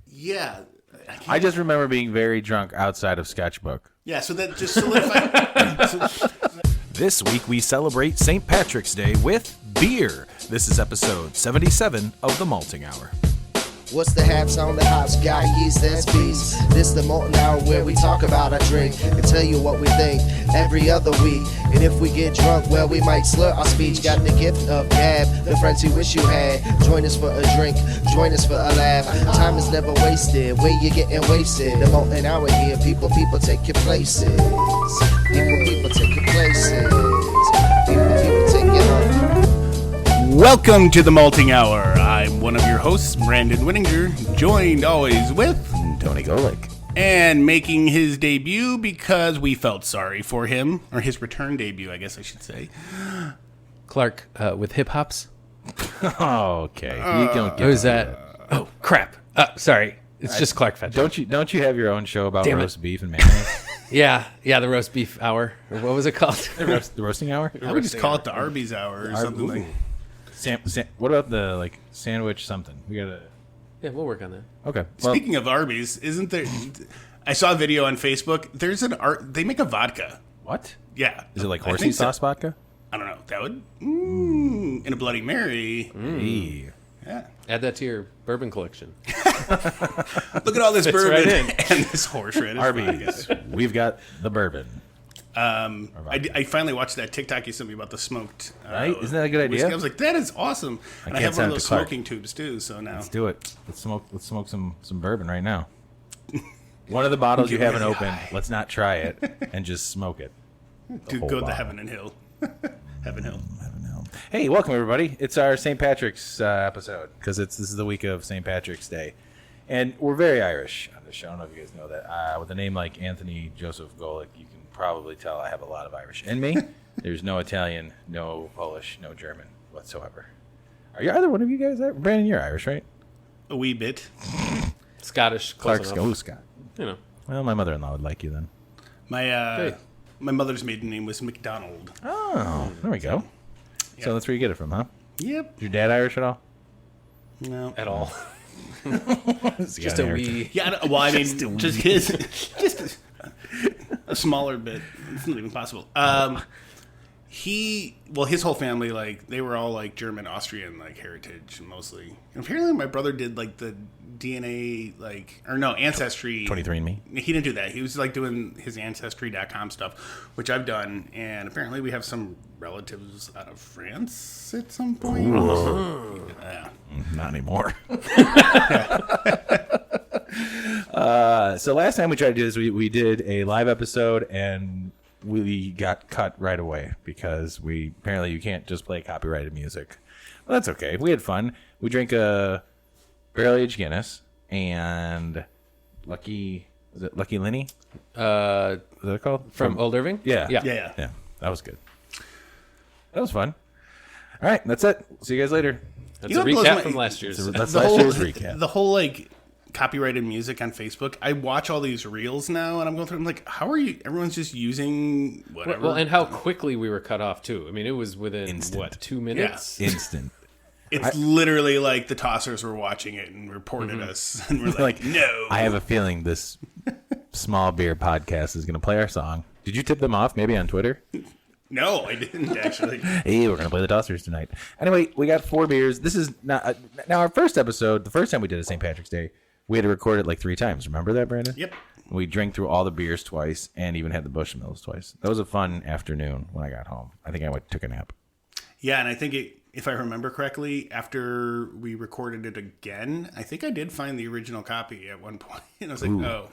Yeah. I just remember being very drunk outside of Sketchbook. Yeah, so that just solidified. This week we celebrate St. Patrick's Day with beer. This is episode 77 of The Malting Hour. What's the haps on the hops? Got yeast, that's beast. This the Molten Hour where we talk about our drink and tell you what we think every other week. And if we get drunk, well, we might slur our speech. Got the gift of gab, the friends you wish you had. Join us for a drink, join us for a laugh. Time is never wasted, where you getting wasted. The Molten Hour here, people take your places. People take your places. People take your home. Welcome to the Malting Hour. I'm one of your hosts, Brandon Winninger, joined always with Tony Golick. And making his debut because we felt sorry for him, or his return debut, I guess I should say. Clark with hip hops. Okay, you don't get Who's that? Oh crap! Sorry, it's just Clark Fetcher. Don't you have your own show about Damn roast beef and mayonnaise? Yeah, the roast beef hour. Or what was it called? The roasting hour? I would just call it the Arby's hour or something like. What about the sandwich something? We gotta. Yeah, we'll work on that. Okay. Speaking of Arby's, isn't there? I saw a video on Facebook. There's they make a vodka. What? Yeah. Is it like horsey sauce vodka? I don't know. That would in a Bloody Mary. Hey. Yeah. Add that to your bourbon collection. Look at all this bourbon right in. and this horseradish. Arby's. We've got the bourbon. I finally watched that TikTok you sent me about the smoked. Right? Isn't that a good idea? Whiskey. I was like, that is awesome. And I have one of those Clark. smoking tubes too. So now Let's do it. Let's smoke some bourbon right now. One of the bottles you haven't opened. Let's not try it and just smoke it. Dude, whole go to bottle. Heaven and Hill. Heaven Hill. Hey, welcome everybody. It's our St. Patrick's episode because this is the week of St. Patrick's Day, and we're very Irish on this show. I don't know if you guys know that. With a name like Anthony Joseph Golick, you can probably tell I have a lot of Irish in me. There's no Italian, no Polish, no German whatsoever. Are either one of you guys? Brandon, you're Irish, right? A wee bit. Scottish. Clark's enough. Scott. You know. Well, my mother-in-law would like you then. My mother's maiden name was McDonald. Oh, there we go. Yeah. So that's where you get it from, huh? Yep. Is your dad Irish at all? No. At all. Just a wee. Yeah. Well, I mean, just his, just a smaller bit. It's not even possible. His whole family, they were all German, Austrian, heritage mostly. And apparently, my brother did the DNA, Ancestry. 23andMe. He didn't do that. He was doing his Ancestry.com stuff, which I've done. And apparently, we have some relatives out of France at some point. Yeah. Not anymore. So last time we tried to do this, we did a live episode and we got cut right away because apparently you can't just play copyrighted music. Well, that's okay. We had fun. We drank a barrel-aged Guinness and Lucky Linny? What is it called? From Old Irving? Yeah. That was good. That was fun. All right, that's it. See you guys later. That's a recap from last year's. That's last year's recap. The whole copyrighted music on Facebook. I watch all these reels now, and I'm going through. I'm like, how are you? Everyone's just using whatever. Well, and how quickly we were cut off too. I mean, it was within Instant. 2 minutes. Yeah. Instant. It's literally like the tossers were watching it and reported us, and we're like, no. I have a feeling this small beer podcast is going to play our song. Did you tip them off? Maybe on Twitter. No, I didn't actually. Hey, we're going to play the Tossers tonight. Anyway, we got 4 beers. This is not now our first episode. The first time we did a St. Patrick's Day, we had to record it 3 times. Remember that, Brandon? Yep. We drank through all the beers twice and even had the Bushmills twice. That was a fun afternoon when I got home. I think I took a nap. Yeah, and I think if I remember correctly, after we recorded it again, I think I did find the original copy at one point. And I was like, oh,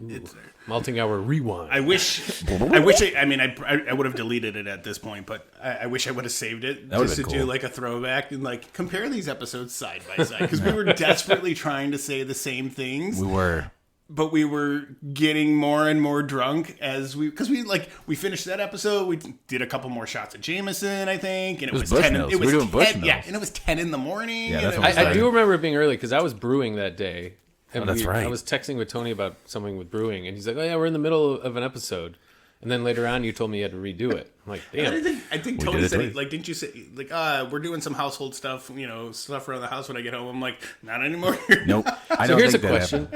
it's there. Malting Hour Rewind. I would have deleted it at this point, but I wish I would have saved it just to do a throwback and compare these episodes side by side because we were desperately trying to say the same things. We were. But we were getting more and more drunk because we finished that episode. We did a couple more shots of Jameson, I think, and it was 10. We were doing Bushmills. Yeah, and it was 10 in the morning. Yeah, that's what I do remember it being early because I was brewing that day. And that's right. I was texting with Tony about something with brewing, and he's like, "Oh yeah, we're in the middle of an episode," And then later on, you told me you had to redo it. I'm like, damn. I think We Tony did it said, twice. like, didn't you say, like, we're doing some household stuff, stuff around the house when I get home. I'm like, not anymore. Nope. I So don't here's a think that question.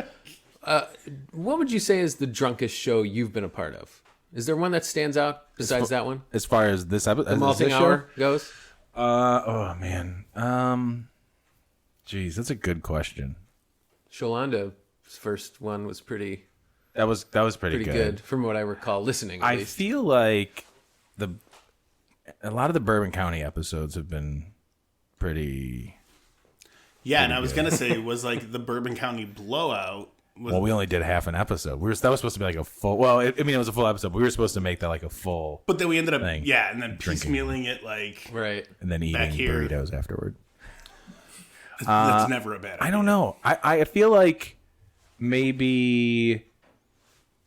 happened. What would you say is the drunkest show you've been a part of? Is there one that stands out besides that one? As far as this episode, The malting hour goes? Oh man. Geez, that's a good question. Sholanda's first one was pretty That was pretty good from what I recall listening, at I least. feel like a lot of the Bourbon County episodes have been pretty. Yeah, and I was going to say, was like the Bourbon County blowout. Well, we only did half an episode. That was supposed to be like a full. Well, it was a full episode, but we were supposed to make that like a full. But then we ended up, thing. and then Drinking. piecemealing it like, Right. And then Back eating here. burritos afterward. that's never a bad idea. I don't know. I feel like maybe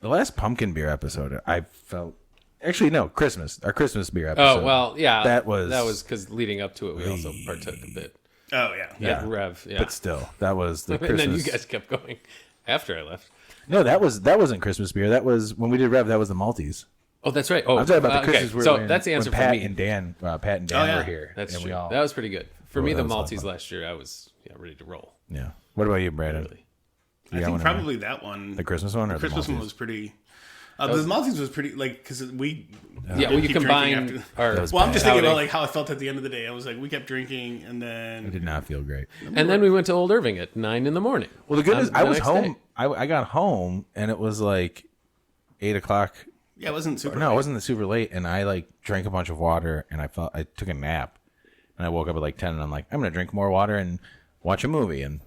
the last pumpkin beer episode. I felt actually no Christmas. Our Christmas beer episode. Oh, well, yeah. That was because leading up to it, we also partook a bit. Oh, yeah. Yeah. Rev, yeah. But still, that was the Christmas. And then you guys kept going after I left. No, that wasn't Christmas beer. That was when we did Rev. That was the Maltese. Oh, that's right. Oh, I'm talking about the okay. Christmas. Where So when- that's the answer when for Pat me. and Dan. Pat and Dan Oh, yeah. were here. That's and true. we all, That was pretty good. For me, that the was a lot of Maltese fun. last year, I was ready to roll. Yeah. What about you, Brandon? Really. I got think one in probably that one. The Christmas one or The Christmas the one Maltese? was pretty. The Maltese was pretty, like, because we. Yeah, well, you keep combine drinking our. That was Well, I'm just thinking outing. about like how I felt at the end of the day. I was like, we kept drinking, and It then did not feel great. And then we went to Old Irving at 9 in the morning. Well, the good is I the was next home. day. I got home and it was like 8:00. it wasn't super. No, late. it wasn't super late, and I like drank a bunch of water, and I took a nap, and I woke up at like 10, and I'm like, I'm gonna drink more water and watch a movie, and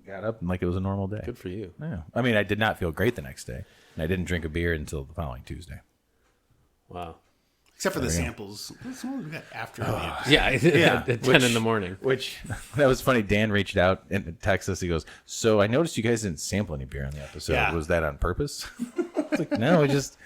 got up and like it was a normal day. Good for you. Yeah, I mean, I did not feel great the next day, and I didn't drink a beer until the following Tuesday. Wow. Except for the samples. That's the one we got after the episode. Yeah, at 10 in the morning. Which that was funny. Dan reached out and texted us. He goes, "So I noticed you guys didn't sample any beer on the episode. Yeah. Was that on purpose?" I was like, "No, we just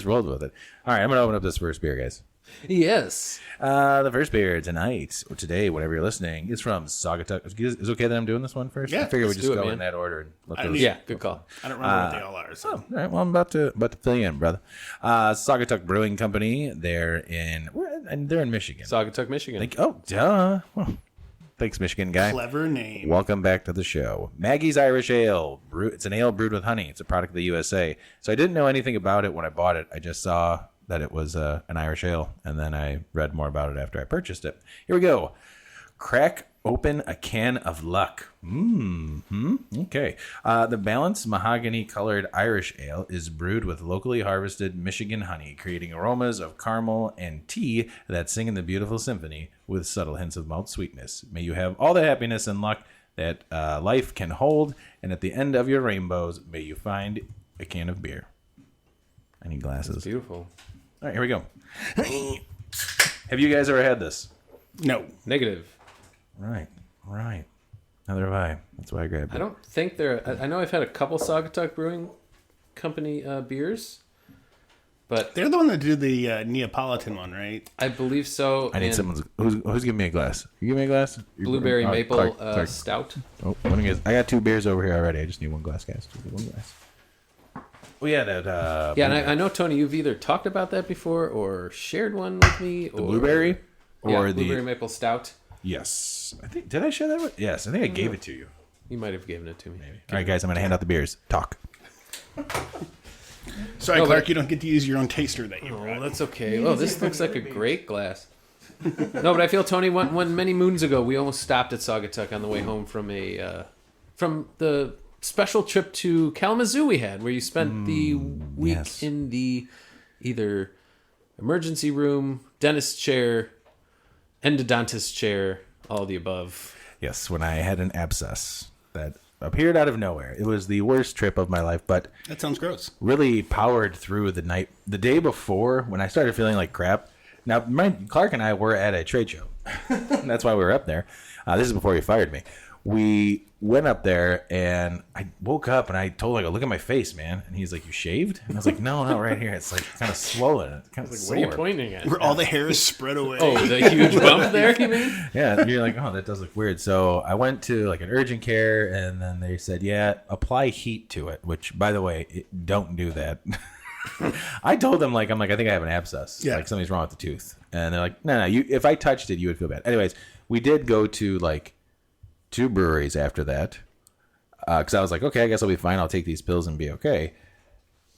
rolled with it." All right, I'm gonna open up this first beer, guys. Yes. The first beer tonight, or today, whatever you're listening, is from Saugatuck. Is it okay that I'm doing this one first? Yeah, I figure we let's just do it, go man. in that order. And let I those, mean- Yeah, good call. I don't remember what they all are. So. All right, well, I'm about to fill you in, brother. Saugatuck Brewing Company. They're in Michigan. Saugatuck, Michigan. Like, oh, duh. Well, thanks, Michigan guy. Clever name. Welcome back to the show. Maggie's Irish Ale. It's an ale brewed with honey. It's a product of the USA. So I didn't know anything about it when I bought it. I just saw that it was an Irish ale, and then I read more about it after I purchased it. Here we go. Crack open a can of luck. Okay. The balanced mahogany-colored Irish ale is brewed with locally harvested Michigan honey, creating aromas of caramel and tea that sing in the beautiful symphony with subtle hints of malt sweetness. May you have all the happiness and luck that life can hold, and at the end of your rainbows, may you find a can of beer. I need glasses. Beautiful. All right, here we go. Have you guys ever had this? No. Negative. Right. Neither have I. That's why I grabbed it. I don't think I know I've had a couple Saugatuck Brewing Company beers, but They're the one that did the Neapolitan one, right? I believe so. I need and someone's. Who's giving me a glass? You give me a glass? Blueberry Oh, Maple Clark. Stout. Oh, one of you guys. I got 2 beers over here already. I just need one glass, guys. Just need one glass. Well, yeah, that. Yeah, and I know, Tony, you've either talked about that before or shared one with me. the blueberry, or yeah, the Blueberry Maple Stout. yes. I think did I share that? Yes, I think I gave it to you. You might have given it to me. All right, guys, I'm gonna hand out the beers. Talk. Sorry, No, Clark, but- you don't get to use your own taster that you Oh, brought. that's okay. Oh, this looks like a great glass. No, but I feel, Tony, when many moons ago, we almost stopped at Saugatuck on the way home from the special trip to Kalamazoo we had, where you spent the week yes. in the either emergency room, dentist chair, endodontist chair, all of the above. Yes, when I had an abscess that appeared out of nowhere. It was the worst trip of my life, but That sounds gross. really powered through the night. The day before, when I started feeling like crap. Now, Clark and I were at a trade show. That's why we were up there. This is before he fired me. We went up there, and I woke up, and I told him, look at my face, man. And he's like, you shaved? And I was like, no, not right here. It's like kind of swollen. It's kind of like, What are you pointing at? Where all the hair is spread away. Oh, the huge bump there, you mean? Yeah, you're like, oh, that does look weird. So I went to like an urgent care, and then they said, yeah, apply heat to it. Which, by the way, don't do that. I told them, like, I'm like, I think I have an abscess. Yeah. Like, something's wrong with the tooth. And they're like, no, if I touched it, you would feel bad. Anyways, we did go to, like, 2 breweries after that. Because I was like, okay, I guess I'll be fine. I'll take these pills and be okay.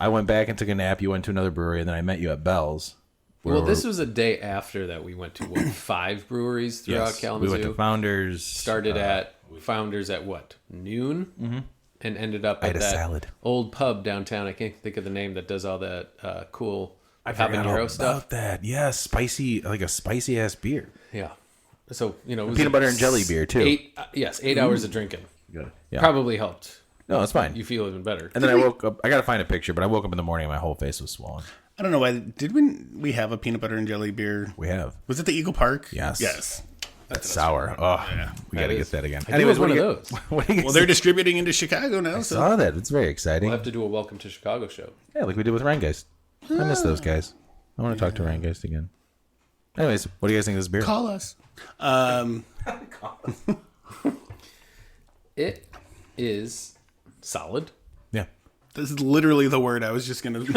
I went back and took a nap. You went to another brewery, and then I met you at Bell's. Well, this was a day after that. We went to, 5 breweries throughout Kalamazoo. We went to Founders. Started at Founders at what? Noon? Mm-hmm. And ended up at a that salad. old pub downtown. I can't think of the name that does all that cool habanero stuff. That. Yeah, spicy, like a spicy ass beer. Yeah. So, it was Peanut butter and jelly beer, too. 8 hours of drinking. Good. Yeah. Probably helped. No, it's fine. You feel even better. And then I woke up. I got to find a picture, but I woke up in the morning and my whole face was swollen. I don't know why. Did we have a peanut butter and jelly beer? We have. Was it the Eagle Park? Yes. Yes. That's sour. Oh, yeah. we got to get that again. I think it was one of those. What do you Well, they're distributing into Chicago now. I saw that. It's very exciting. We'll have to do a Welcome to Chicago show. Yeah, like we did with Rheingeist. I miss those guys. I want to talk to Rheingeist again. Anyways, what do you guys think of this beer? Call us. It is solid. Yeah. This is literally the word I was just going to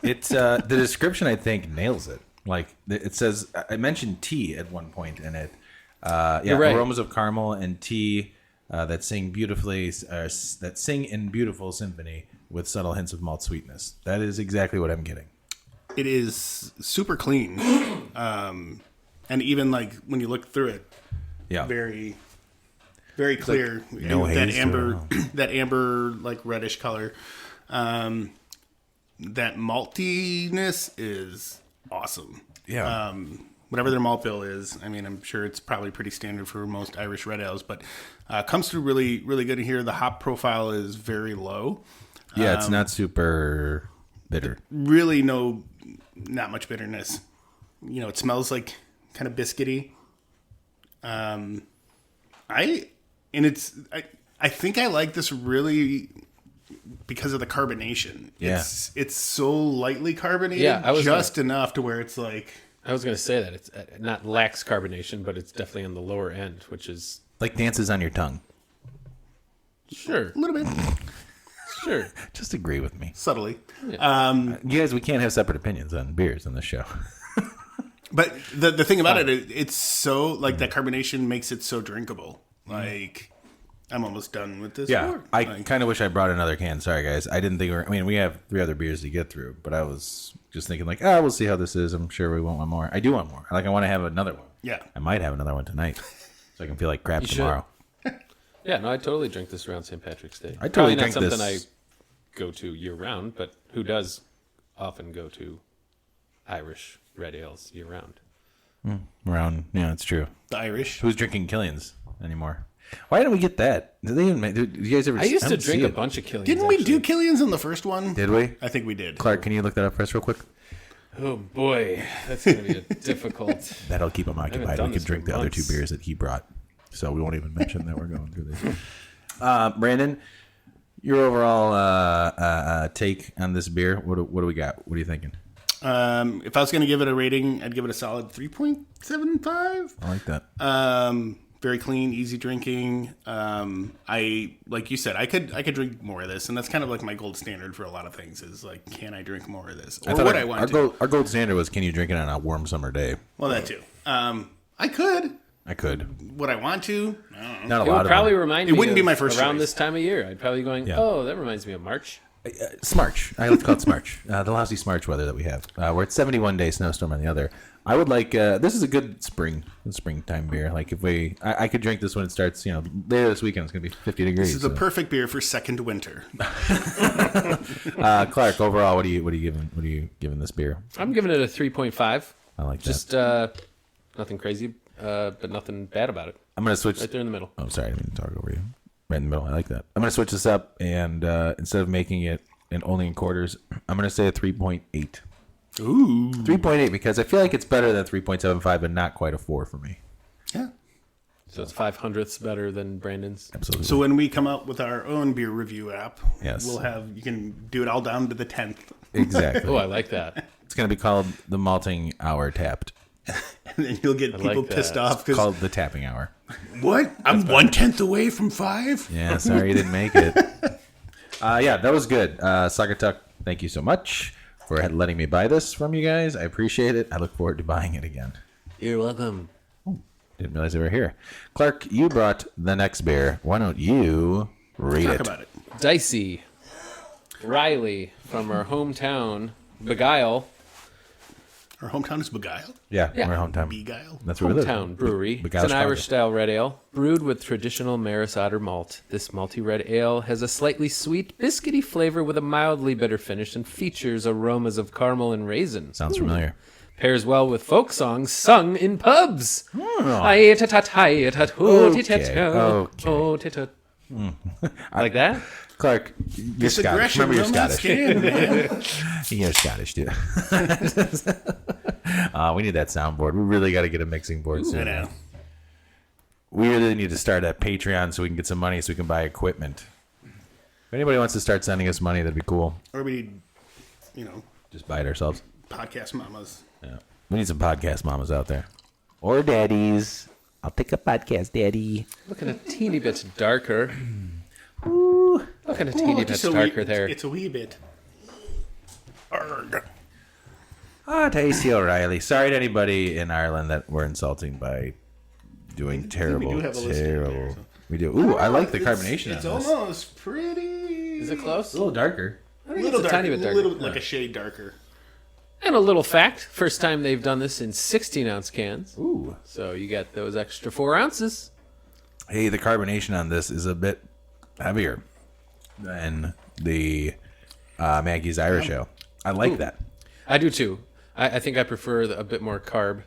It's the description, I think, nails it. Like it says, I mentioned tea at one point in it. You're right. Aromas of caramel and tea that sing beautifully, that sing in beautiful symphony with subtle hints of malt sweetness. That is exactly what I'm getting. It is super clean. And even like when you look through it, Yeah. very, very clear. Like, no that haze amber, or- that amber like reddish color. That maltiness is awesome. Yeah. Whatever their malt bill is, I mean, I'm sure it's probably pretty standard for most Irish red ales, but comes through really, really good here. The hop profile is very low. Yeah, it's not super bitter. Really not much bitterness. It smells like kind of biscuity. I think I like this really because of the carbonation. Yeah. It's so lightly carbonated, Yeah, just enough to where it's like I was going to say that it's not lacks carbonation, but it's definitely on the lower end, which is Like dances on your tongue. sure, a little bit sure. Just agree with me. subtly. You guys, we can't have separate opinions on beers on this show. But the thing about it's so like that carbonation makes it so drinkable. Like I'm almost done with this. Yeah, pour. I Like, kind of wish I brought another can. Sorry, guys. I didn't think we have 3 other beers to get through, but I was just thinking like, we'll see how this is. I'm sure we want one more. I do want more. I want to have another one. Yeah. I might have another one tonight, so I can feel like crap You should. tomorrow. Yeah, no, I totally drink this around St. Patrick's Day. I totally Probably not drink something this- I go to year round, but who does often go to Irish red ales year round? Around, yeah, it's true. the Irish. Who's drinking Killian's anymore? Why didn't we get that? Did they even make? Did you guys ever? I used to don't drink see a it. bunch of Killians. Didn't we actually. do Killian's in the first one? Did we? I think we did. Clark, can you look that up for us real quick? Oh boy, that's going to be a difficult. That'll keep him occupied. done We this can drink for the other 2 months. beers that he brought, so we won't even mention that we're going through this. Brandon, your overall take on this beer? What do we got? What are you thinking? If I was going to give it a rating, I'd give it a solid 3.75. I like that. Very clean, easy drinking. I like you said, I could drink more of this, and that's kind of like my gold standard for a lot of things. Is like, can I drink more of this, or thought what I want to? Our gold standard was, can you drink it on a warm summer day? Well, that too. I could. I could. Would I want to? I don't know. Not a It lot would of probably them. remind It me wouldn't be of my first around choice. this time of year. I'd probably going, Yeah. oh, that reminds me of March. Smarch. I like to call it Smarch. The lousy Smarch weather that we have. We're at 71-day snowstorm on the other. I would like. This is a good springtime beer. Like if I could drink this when it starts. Later this weekend it's gonna be 50 degrees. This is the perfect beer for second winter. Clark, overall, what are you giving? What are you giving this beer? I'm giving it a 3.5. I like that. Just nothing crazy, but nothing bad about it. I'm gonna switch. Right there in the middle. Oh, sorry, I didn't mean to talk over you. Right in the middle. I like that. I'm gonna switch this up, and instead of making it only in quarters, I'm gonna say a 3.8. Ooh. 3.8 because I feel like it's better than 3.75, but not quite a 4 for me. Yeah. So it's 0.05 better than Brandon's. Absolutely. So when we come out with our own beer review app, Yes. you can do it all down to the 10th. Exactly. Oh, I like that. It's gonna be called the Malting Hour Tapped. And then you'll get people like pissed that. off because Called the Tapping Hour. what? I'm 1/10 away from 5. Yeah, sorry you didn't make it. Yeah, that was good. Saugatuck Thank you so much for letting me buy this from you guys. I appreciate it. I look forward to buying it again. You're welcome. Didn't realize they were here. Clark, you brought the next beer. Why don't you read Talk it? about it. Dicey. Riley from our hometown, Begyle. Our hometown is Begyle. Yeah, Yeah. we're hometown. Begyle. That's where we live. Hometown brewery. Begyle, It's an Chicago. Irish-style red ale, brewed with traditional Maris Otter malt. This malty red ale has a slightly sweet, biscuity flavor with a mildly bitter finish and features aromas of caramel and raisin. Sounds familiar. Pairs well with folk songs sung in pubs. Okay. Like that? Clark, you're Scottish. Disagression Remember, you're will not Scottish. stand, man. You're Scottish, dude. We need that soundboard. We really got to get a mixing board I soon. know. We really need to start a Patreon so we can get some money so we can buy equipment. If anybody wants to start sending us money, that'd be cool. Or we need, Just buy it ourselves. podcast mamas. Yeah. We need some podcast mamas out there. Or daddies. I'll take a podcast, daddy. Looking a teeny bit darker. Looking a teeny bit Just a darker wee, there. It's a wee bit. Arrgh. Dicey O'Reilly. Sorry to anybody in Ireland that we're insulting by doing terrible, do have a listing there, terrible. so. We do. Ooh, I like the carbonation It's on this. almost pretty. Is it close? A little darker. I think Little it's a darker, tiny bit darker. little like a shade darker. And a little fact, first time they've done this in 16-ounce cans. Ooh. So you get those extra 4 ounces. Hey, the carbonation on this is a bit heavier than the Maggie's Irish Ale. I like that. I do too. I think I prefer a bit more carb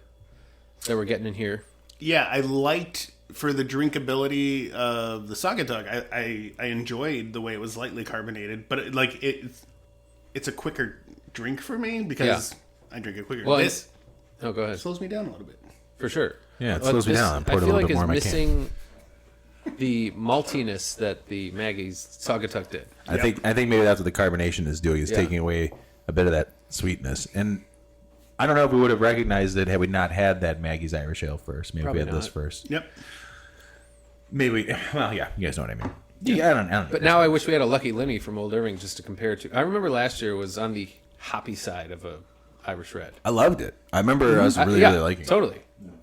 that we're getting in here. Yeah, I liked for the drinkability of the Saugatuck. I enjoyed the way it was lightly carbonated, but it's a quicker drink for me because I drink it quicker. Well, This Oh, go ahead. slows me down a little bit. For sure. Yeah, it Well, slows me this, down. I poured a feel little like bit more in my it's can. missing the maltiness that the Maggie's Saugatuck did. I think maybe that's what the carbonation is doing, is Yeah. taking away a bit of that sweetness. And I don't know if we would have recognized it had we not had that Maggie's Irish Ale first. Maybe Probably we had this not. first. Yep. Maybe. Well, yeah, you guys know what I mean. Yeah, I don't. But now I wish we had a Lucky Linny from Old Irving just to compare it to. I remember last year was on the hoppy side of a Irish Red. I loved it. I remember I was really liking it. Totally.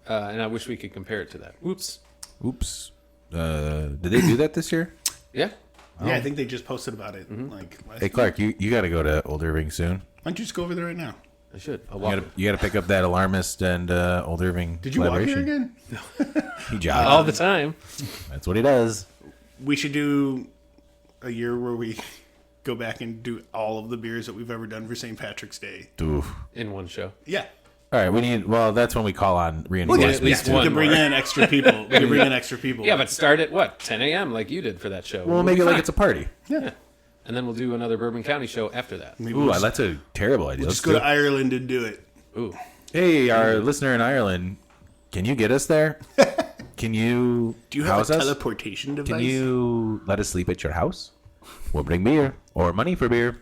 And I wish we could compare it to that. Oops. Oops. Did they do that this year? Yeah. Yeah, I think they just posted about it. Like, last Hey, Clark, you got to go to Old Irving soon. why don't you just go over there right now? I should. I'll You walk got to pick up that Alarmist and Old Irving Did you walk here collaboration. again? He jogged. all the time. That's what he does. We should do a year where we go back and do all of the beers that we've ever done for St. Patrick's Day. Oof. In one show. Yeah. All right, we need. Well, that's when we call on get reinforcements. at least We one can bring more. in extra people. We can bring in extra people. Yeah, but start at what? 10 a.m. like you did for that show. We'll make be it like fine. it's a party. yeah. And then we'll do another Bourbon County show after that. Maybe Ooh, we'll that's a terrible idea. just Let's go do to it. Ireland and do it. Ooh. Hey, our listener in Ireland, can you get us there? Can you? Do you have house a us? teleportation device? Can you let us sleep at your house? We'll bring beer or money for beer.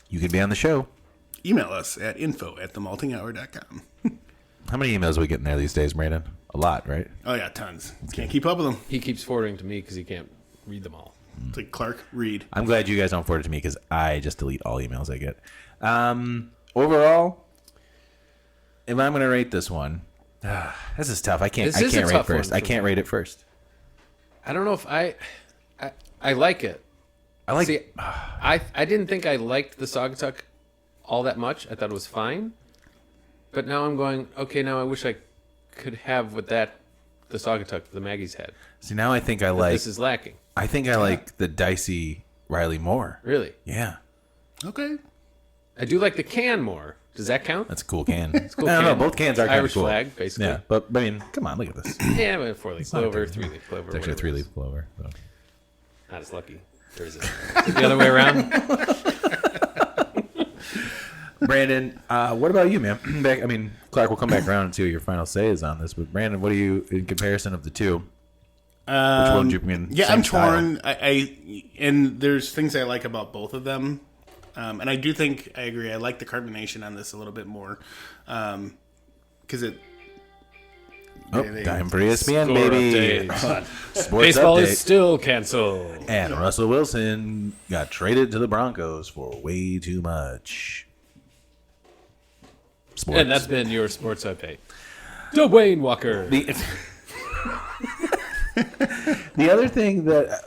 You can be on the show. Email us at info@themaltinghour.com. How many emails are we getting there these days, Brandon? A lot, right? Oh, yeah, tons. Can't keep up with them. He keeps forwarding to me because he can't read them all. It's like Clark, Reed. I'm glad you guys don't forward it to me because I just delete all emails I get. Overall, if I'm going to rate this one, this is tough. I can't. This I is a can't rate tough first. one I for can't me. rate it first. I don't know if I like it. I like. See, I didn't think I liked the Saugatuck all that much. I thought it was fine. But now I'm going, okay, now I wish I could have what the Saugatuck the Maggie's had. See, now I think I But like. this is lacking. I think I like the Dicey Riley more. Really. Yeah, Okay. I do like the can more. Does that count? that's a cool can. cool I don't know. can. Both cans are kind of Irish cool. flag, basically. Yeah, but I mean, come on, look at this. Yeah, but 4-leaf not a clover, big- 3-leaf clover. It's actually a whatever it is. 3-leaf clover. So. Not as lucky. Or is it? Is it the other way around? Brandon, what about you, man? Clark, we'll come back around and see what your final say is on this. But Brandon, what do you, in comparison of the two? Which one would you mean? Yeah, same I'm style? torn. And there's things I like about both of them. And I do think I agree. I like the carbonation on this a little bit more. Because Oh, time for ESPN, baby. Sports Baseball update. is still canceled. And Russell Wilson got traded to the Broncos for way too much. Sports. And that's been your sports update. Dwayne Walker. The other thing that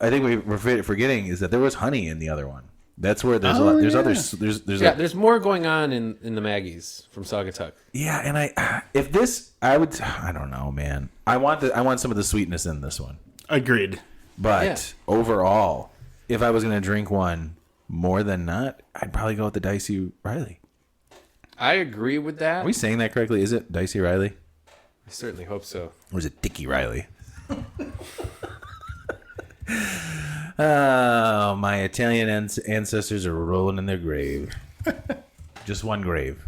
I think we're forgetting is that there was honey in the other one. That's where there's a lot. There's others. There's more going on in the Maggies from Saugatuck. Yeah, and I don't know, man. I want some of the sweetness in this one. Agreed. But overall, if I was going to drink one more than not, I'd probably go with the Dicey Riley. I agree with that. Are we saying that correctly? Is it Dicey Riley? I certainly hope so. Or is it Dickie Riley? Oh, my Italian ancestors are rolling in their grave. Just one grave.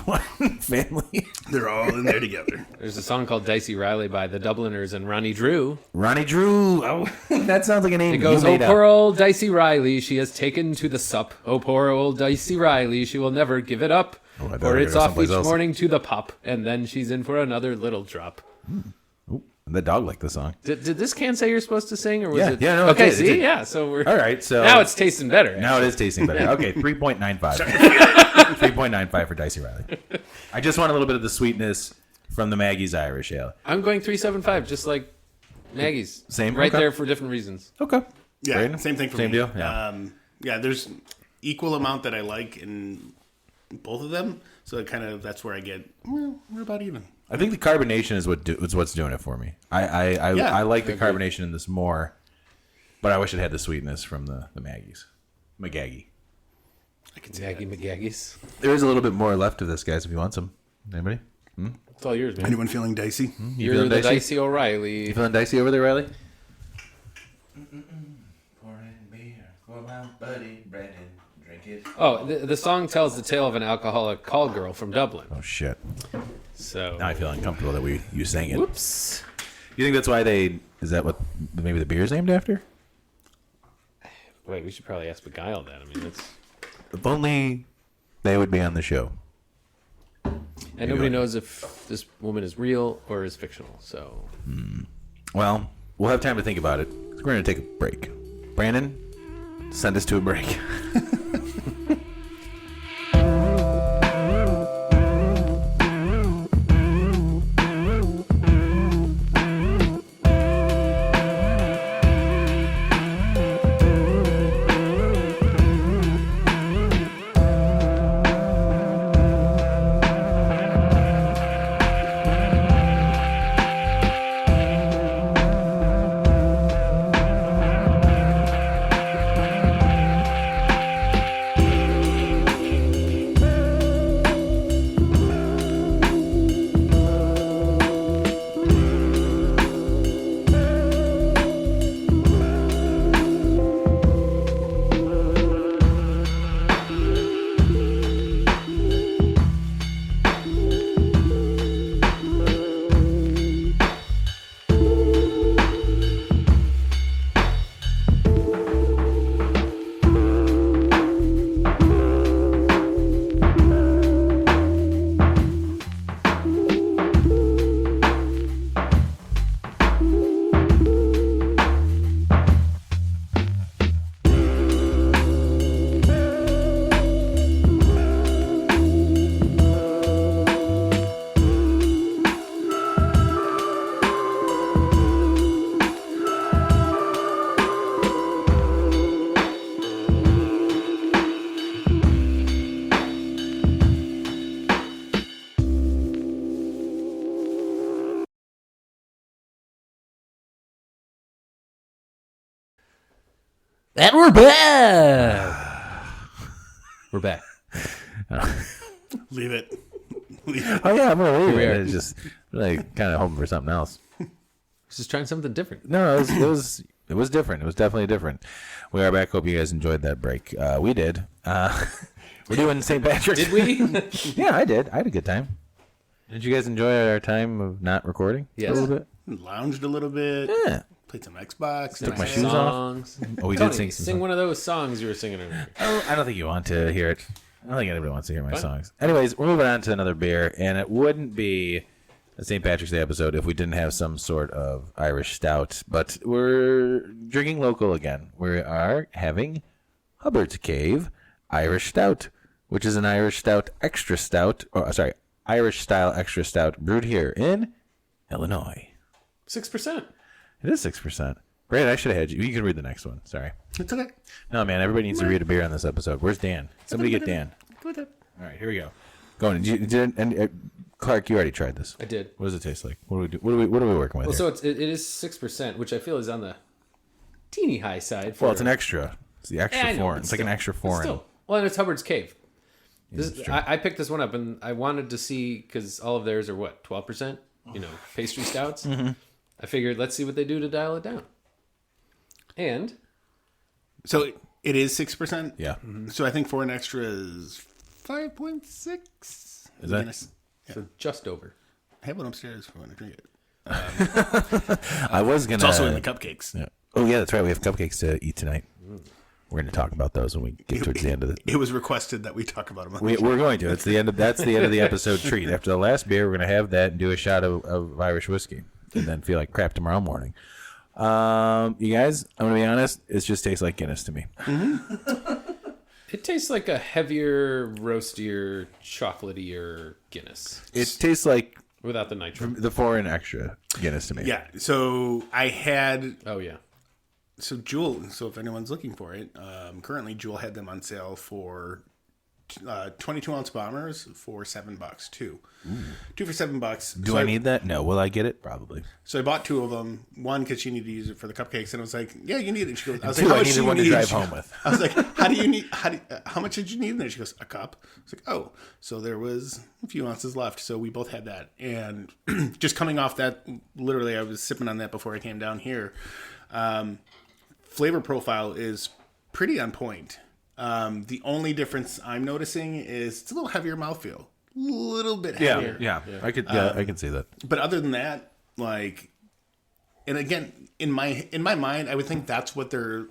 One family. They're all in there together. There's a song called Dicey Riley by the Dubliners and Ronnie Drew. Ronnie Drew. Oh, that sounds like a name. It goes, you "Oh, made poor up. old Dicey Riley, she has taken to the sup. Oh, poor old Dicey Riley, she will never give it up. Oh, I thought For we it's were off someplace each else. morning to the pop, and then she's in for another little drop." Ooh, the dog liked the song. Did this can say you're supposed to sing, or was Yeah, it? yeah, no, it okay, did, it see, did. yeah. So we're All right, so now it's tasting better. Now it is tasting better. Okay, 3.95. 3.95 for Dicey Riley. I just want a little bit of the sweetness from the Maggie's Irish Ale. I'm going 3.75, just like Maggie's. Same? right Okay. there for different reasons. Okay. Yeah, Brandon? same thing for Same me. deal? Yeah. Yeah, there's equal amount that I like in both of them. So it that's where I get, well, we're about even. I think the carbonation is what's doing it for me. I like the Agreed. carbonation in this more, but I wish it had the sweetness from the Maggie's. Maggie. I can see Maggie that. McGaggies. There is a little bit more left of this, guys, if you want some. Anybody? It's all yours, man. Anyone feeling dicey? You're feeling the dicey? Dicey O'Reilly. You feeling dicey over there, Riley? Pouring beer for my buddy Brandon. Drink it. Oh, the song tells the tale of an alcoholic call girl from Dublin. Oh, shit. So, Now I feel uncomfortable that you sang it. whoops. You think that's why is that what maybe the beer's named after? Wait, we should probably ask Begyle that. I mean, it's If only they would be on the show. and nobody knows if this woman is real or is fictional. So, Well, we'll have time to think about it. 'Cause we're going to take a break. Brandon, send us to a break. and we're back. We're back. Leave it. Leave it. Oh, yeah, I'm going to leave we it. are. It's just like kind of hoping for something else. Just trying something different. No, it was different. It was definitely different. We are back. Hope you guys enjoyed that break. We did. We're doing St. Patrick's. Did we? Yeah, I did. I had a good time. Did you guys enjoy our time of not recording? Yes. A little bit? Lounged a little bit. Yeah. Played some Xbox. Took my nice. shoes off. Songs. Oh, we Tony, did sing some sing songs. one of those songs you were singing earlier. Oh, I don't think you want to hear it. I don't think anybody wants to hear my What? songs. Anyways, we're moving on to another beer, and it wouldn't be a St. Patrick's Day episode if we didn't have some sort of Irish stout. But we're drinking local again. We are having Hubbard's Cave Irish Stout, which is an Irish Stout extra stout, Irish style extra stout brewed here in Illinois. 6%. It is 6%. Brad, I should have had you. You can read the next one. Sorry. It's okay. No, man, everybody needs to read a beer on this episode. Where's Dan? Somebody get Dan. Go with it. All right, here we go. Going. Clark, you already tried this. I did. What does it taste like? What do we do? What are we working with? Well, here? so it is 6%, which I feel is on the teeny high side. Well, it's an extra. It's the extra I know, foreign. but It's like an still- extra but foreign. still. Well, and it's Hubbard's Cave. It's true. I picked this one up, and I wanted to see, because all of theirs are, 12%? Pastry stouts. Mm-hmm. I figured, let's see what they do to dial it down. And So it is 6%. Yeah. So I think foreign extra is 5.6. Is that? Guinness. so just over. I have one upstairs if you want to drink it. I was gonna. It's also in the cupcakes. Yeah. Oh yeah, that's right. We have cupcakes to eat tonight. We're going to talk about those when we get towards the end of it. It was requested that we talk about them. We're going to. It's the end of that's the end of the episode treat. After the last beer, we're going to have that and do a shot of Irish whiskey, and then feel like crap tomorrow morning. You guys, I'm going to be honest. It just tastes like Guinness to me. It tastes like a heavier, roastier, chocolatier Guinness It tastes like without the nitro. the foreign extra Guinness to me. Yeah. So I had Oh yeah. so Jewel. So if anyone's looking for it, currently Jewel had them on sale for 22-ounce bombers for $7 too. Two for $7. Do So I need that? No. Will I get it? Probably. So I bought two of them. One because she needed to use it for the cupcakes, and I was like, "Yeah, you need it." She goes, "I was Two, like, I how much needed do you one to need?" drive She- home with. I was like, how much did you need?" And then she goes, "A cup." I was like, "Oh." So there was a few ounces left. So we both had that, and just coming off that, literally, I was sipping on that before I came down here. Flavor profile is pretty on point. The only difference I'm noticing is it's a little heavier mouthfeel. A little bit heavier. Yeah. I could. Yeah, I can see that. But other than that, like, and again, in my mind, I would think that's what they're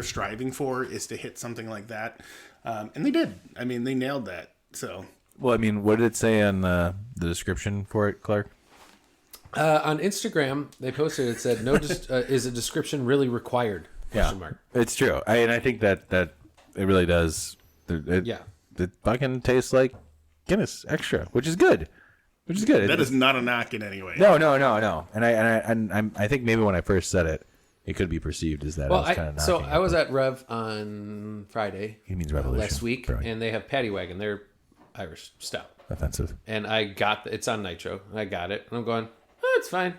striving for, is to hit something like that, and they did. I mean, they nailed that. So, Well, I mean, what did it say on the description for it, Clark? On Instagram, they posted it said, "No, is a description really required?" Question mark. It's true. And I think that it really does. Yeah. It fucking tastes like Guinness extra, which is good. that is not a knock in any way. No. And I think maybe when I first said it, it could be perceived as that. Well, I was kind of so knocking I it, was but at Rev on Friday. He means Revolution. Last week, Brewing. and they have Paddy Wagon. They're Irish stout, offensive. and I got it's on nitro. And I got it, and I'm going, it's fine,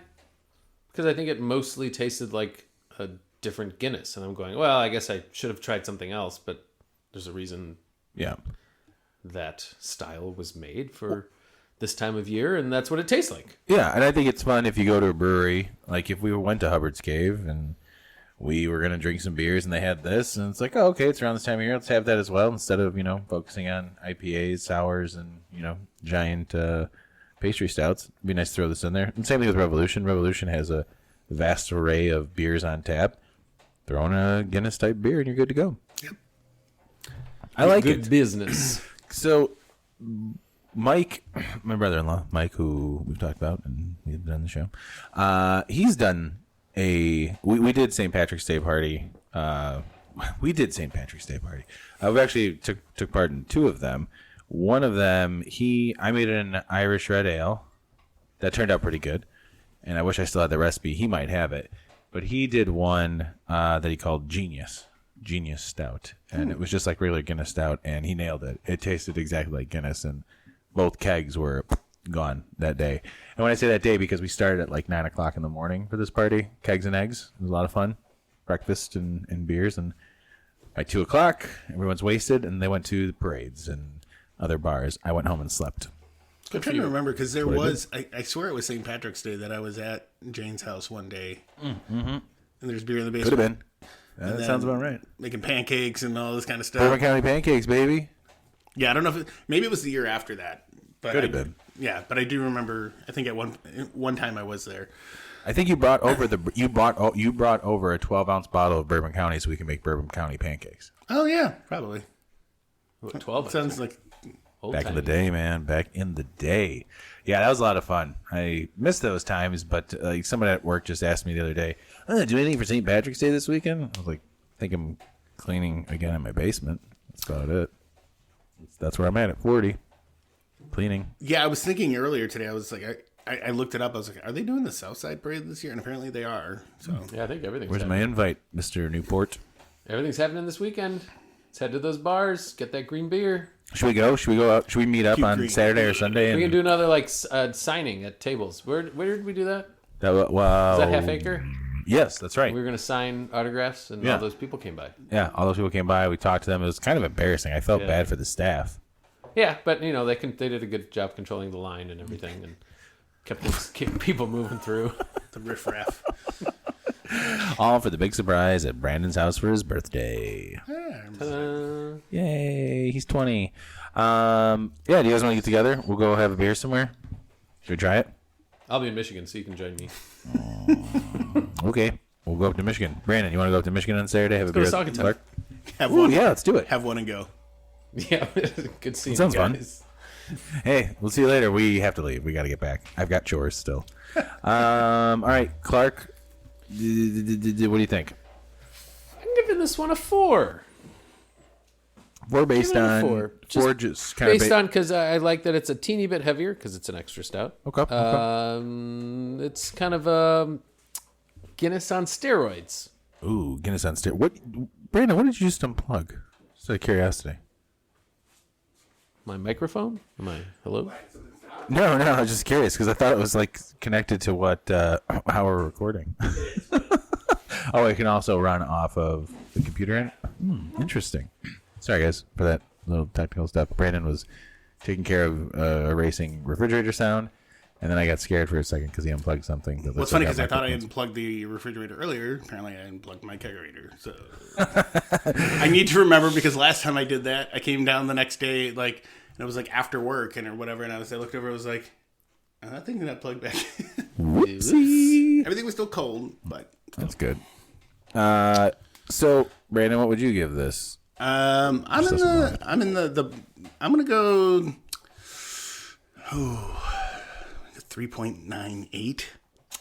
because I think it mostly tasted like a different Guinness, and I'm going, well, I guess I should have tried something else, but there's a reason Yeah. that style was made for this time of year, and that's what it tastes like. Yeah, and I think it's fun if you go to a brewery. Like if we went to Hubbard's Cave and we were gonna drink some beers and they had this, and it's like, oh, okay, it's around this time of year. Let's have that as well, instead of focusing on IPAs, sours, and giant pastry stouts. It'd be nice to throw this in there. And same thing with Revolution. Revolution has a vast array of beers on tap. Throw in a Guinness type beer and you're good to go. Yep. I like Good it. business. So, Myke, my brother-in-law, Myke, who we've talked about and we've done the show, he's done we did St. Patrick's Day party. We actually took part in two of them. One of them, I made an Irish red ale that turned out pretty good, and I wish I still had the recipe. He might have it, but he did one that he called Genius Stout, and it was just like regular Guinness Stout, and he nailed it. It tasted exactly like Guinness, and both kegs were gone that day. And when I say that day, because we started at like 9 o'clock in the morning for this party, kegs and eggs. It was a lot of fun, breakfast and beers, and by 2 o'clock, everyone's wasted, and they went to the parades and other bars. I went home and slept. I'm trying to remember, because there was, I swear it was St. Patrick's Day that I was at Jane's house one day, and there's beer in the basement. Could have been. And That then sounds about right. Making pancakes and all this kind of stuff. Bourbon County pancakes, baby. Yeah, I don't know if maybe it was the year after that. But Could have been. Yeah, but I do remember. I think at one time I was there. I think you brought over you brought over a 12-ounce bottle of Bourbon County so we can make Bourbon County pancakes. Oh yeah, probably. What, 12? Sounds like Back in the day, man. Back in the day. Yeah, that was a lot of fun. I missed those times, but someone at work just asked me the other day, do anything for St. Patrick's Day this weekend? I was like, I think I'm cleaning again in my basement. That's about it. That's where I'm at 40. Cleaning. Yeah, I was thinking earlier today, I was like, I looked it up. I was like, are they doing the Southside Parade this year? And apparently they are. So Yeah, I think everything's Where's my happening. invite, Mr. Newport? Everything's happening this weekend. Let's head to those bars. Get that green beer. Should we go? Should we go out? Should we meet up Cute on green. Saturday or Sunday? We can do another signing at tables. Where did we do that? Wow. Is that Half Acre? Yes, that's right. We were going to sign autographs, and Yeah. all those people came by. Yeah, all those people came by. We talked to them. It was kind of embarrassing. I felt Yeah. bad for the staff. Yeah, but they did a good job controlling the line and everything, and kept people moving through. the riffraff. All for the big surprise at Brandon's house for his birthday. Yay, he's 20. Yeah, do you guys want to get together? We'll go have a beer somewhere. Should we try it? I'll be in Michigan, so you can join me. Okay, we'll go up to Michigan. Brandon, you want to go up to Michigan on Saturday? Have a beer go to with Saugatuck. Clark? Have Ooh, one. yeah, let's do it. Have one and go. Yeah, good seeing Sounds you fun. guys. Hey, we'll see you later. We have to leave. We got to get back. I've got chores still. All right, Clark, what do you think? I'm giving this one a 4. We're based Give it a on 4. just kind Based of on, because I like that it's a teeny bit heavier, because it's an extra stout. Okay. It's kind of Guinness on steroids. Ooh, Guinness on steroids. What, Brandon? What did you just unplug? Just out of curiosity. My microphone? Hello? No, I was just curious because I thought it was like connected to what how we're recording. Oh, it can also run off of the computer in it. Interesting. Sorry, guys, for that little technical stuff. Brandon was taking care of erasing refrigerator sound, and then I got scared for a second because he unplugged something. Well, it's funny because I thought I unplugged the refrigerator earlier. Apparently, I unplugged my kegerator. So I need to remember because last time I did that, I came down the next day, and it was after work or whatever, and I looked over, I was like, that thing's not plugged back in. Whoopsie. Everything was still cold, but That's good. So Brandon, what would you give this? I'm gonna go 3.98.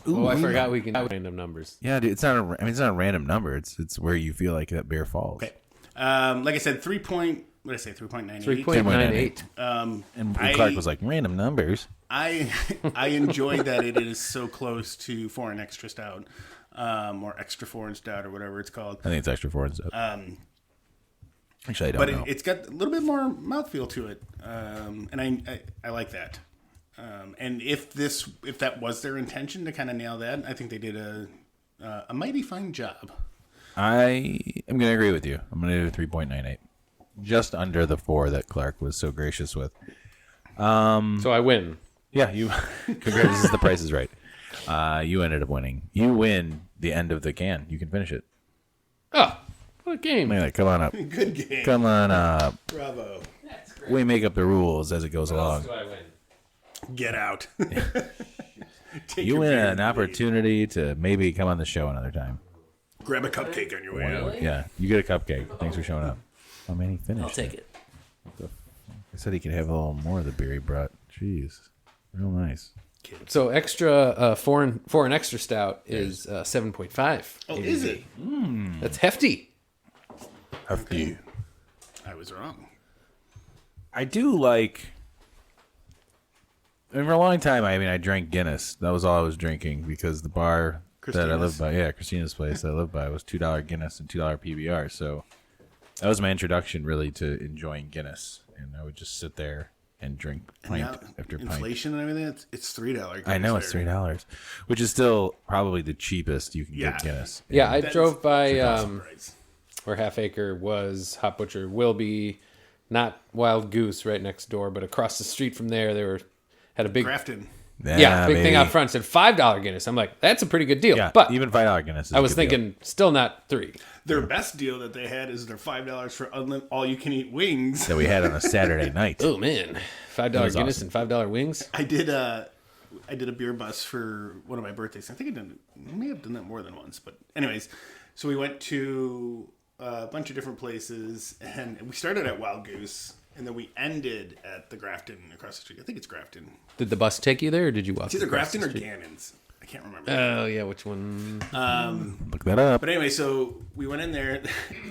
Oh, I forgot we can do random numbers. Yeah, dude, it's not a random number. It's where you feel like that beer falls. Okay. Like I said, 3.98. 3.98. And Clark was like, random numbers. I enjoy that it is so close to foreign extra stout, or extra foreign stout, or whatever it's called. I think it's extra four and stuff. Actually, I don't But know. it's got a little bit more mouthfeel to it, and I like that. And if that was their intention to kind of nail that, I think they did a mighty fine job. I am going to agree with you. I'm going to do 3.98. Just under the 4 that Clark was so gracious with. So I win. Yeah, you. Congrats, the price is right. You ended up winning. You win the end of the can. You can finish it. Oh, what a game. Anyway, come on up. Good game. Come on up. Bravo. That's great. We make up the rules as it goes along. Do I win? Get out. Take You your win beer an and opportunity to maybe come on the show another time. leave. Grab a cupcake on your way out. Yeah, you get a cupcake. Thanks for showing up. Oh man, he finished. I'll take it. I said he could have a little more of the beer he brought. Jeez, real nice. So extra foreign extra stout is 7.5. Oh, is it? That's hefty. Hefty. I was wrong. I do like. And for a long time, I drank Guinness. That was all I was drinking because the bar that I lived by, Christina's place that I lived by, was $2 Guinness and $2 PBR. So that was my introduction really to enjoying Guinness, and I would just sit there and drink pint Now, after pint. inflation and everything, it's $3. I know it's $3, which is still probably the cheapest you can Yeah. get Guinness. Yeah, I That's drove by awesome price. where Half Acre was. Hot Butcher will be not Wild Goose right next door, but across the street from there, had a big Grafton. big thing baby. out front. Said $5 Guinness. I'm like, that's a pretty good deal. Yeah, but even $5 Guinness. Is I a was good deal. thinking, still not 3. Their best deal that they had is their $5 for all-you-can-eat wings. that we had on a Saturday night. Oh man, $5 was Guinness awesome. and $5 wings. I did a beer bus for one of my birthdays. I think I may have done that more than once. But anyways, so we went to a bunch of different places, and we started at Wild Goose. and then we ended at the Grafton across the street. I think it's Grafton. Did the bus take you there, or did you walk? It's either across Grafton the or street? Gannon's. I can't remember. Oh yeah, which one? Look that up. But anyway, so we went in there,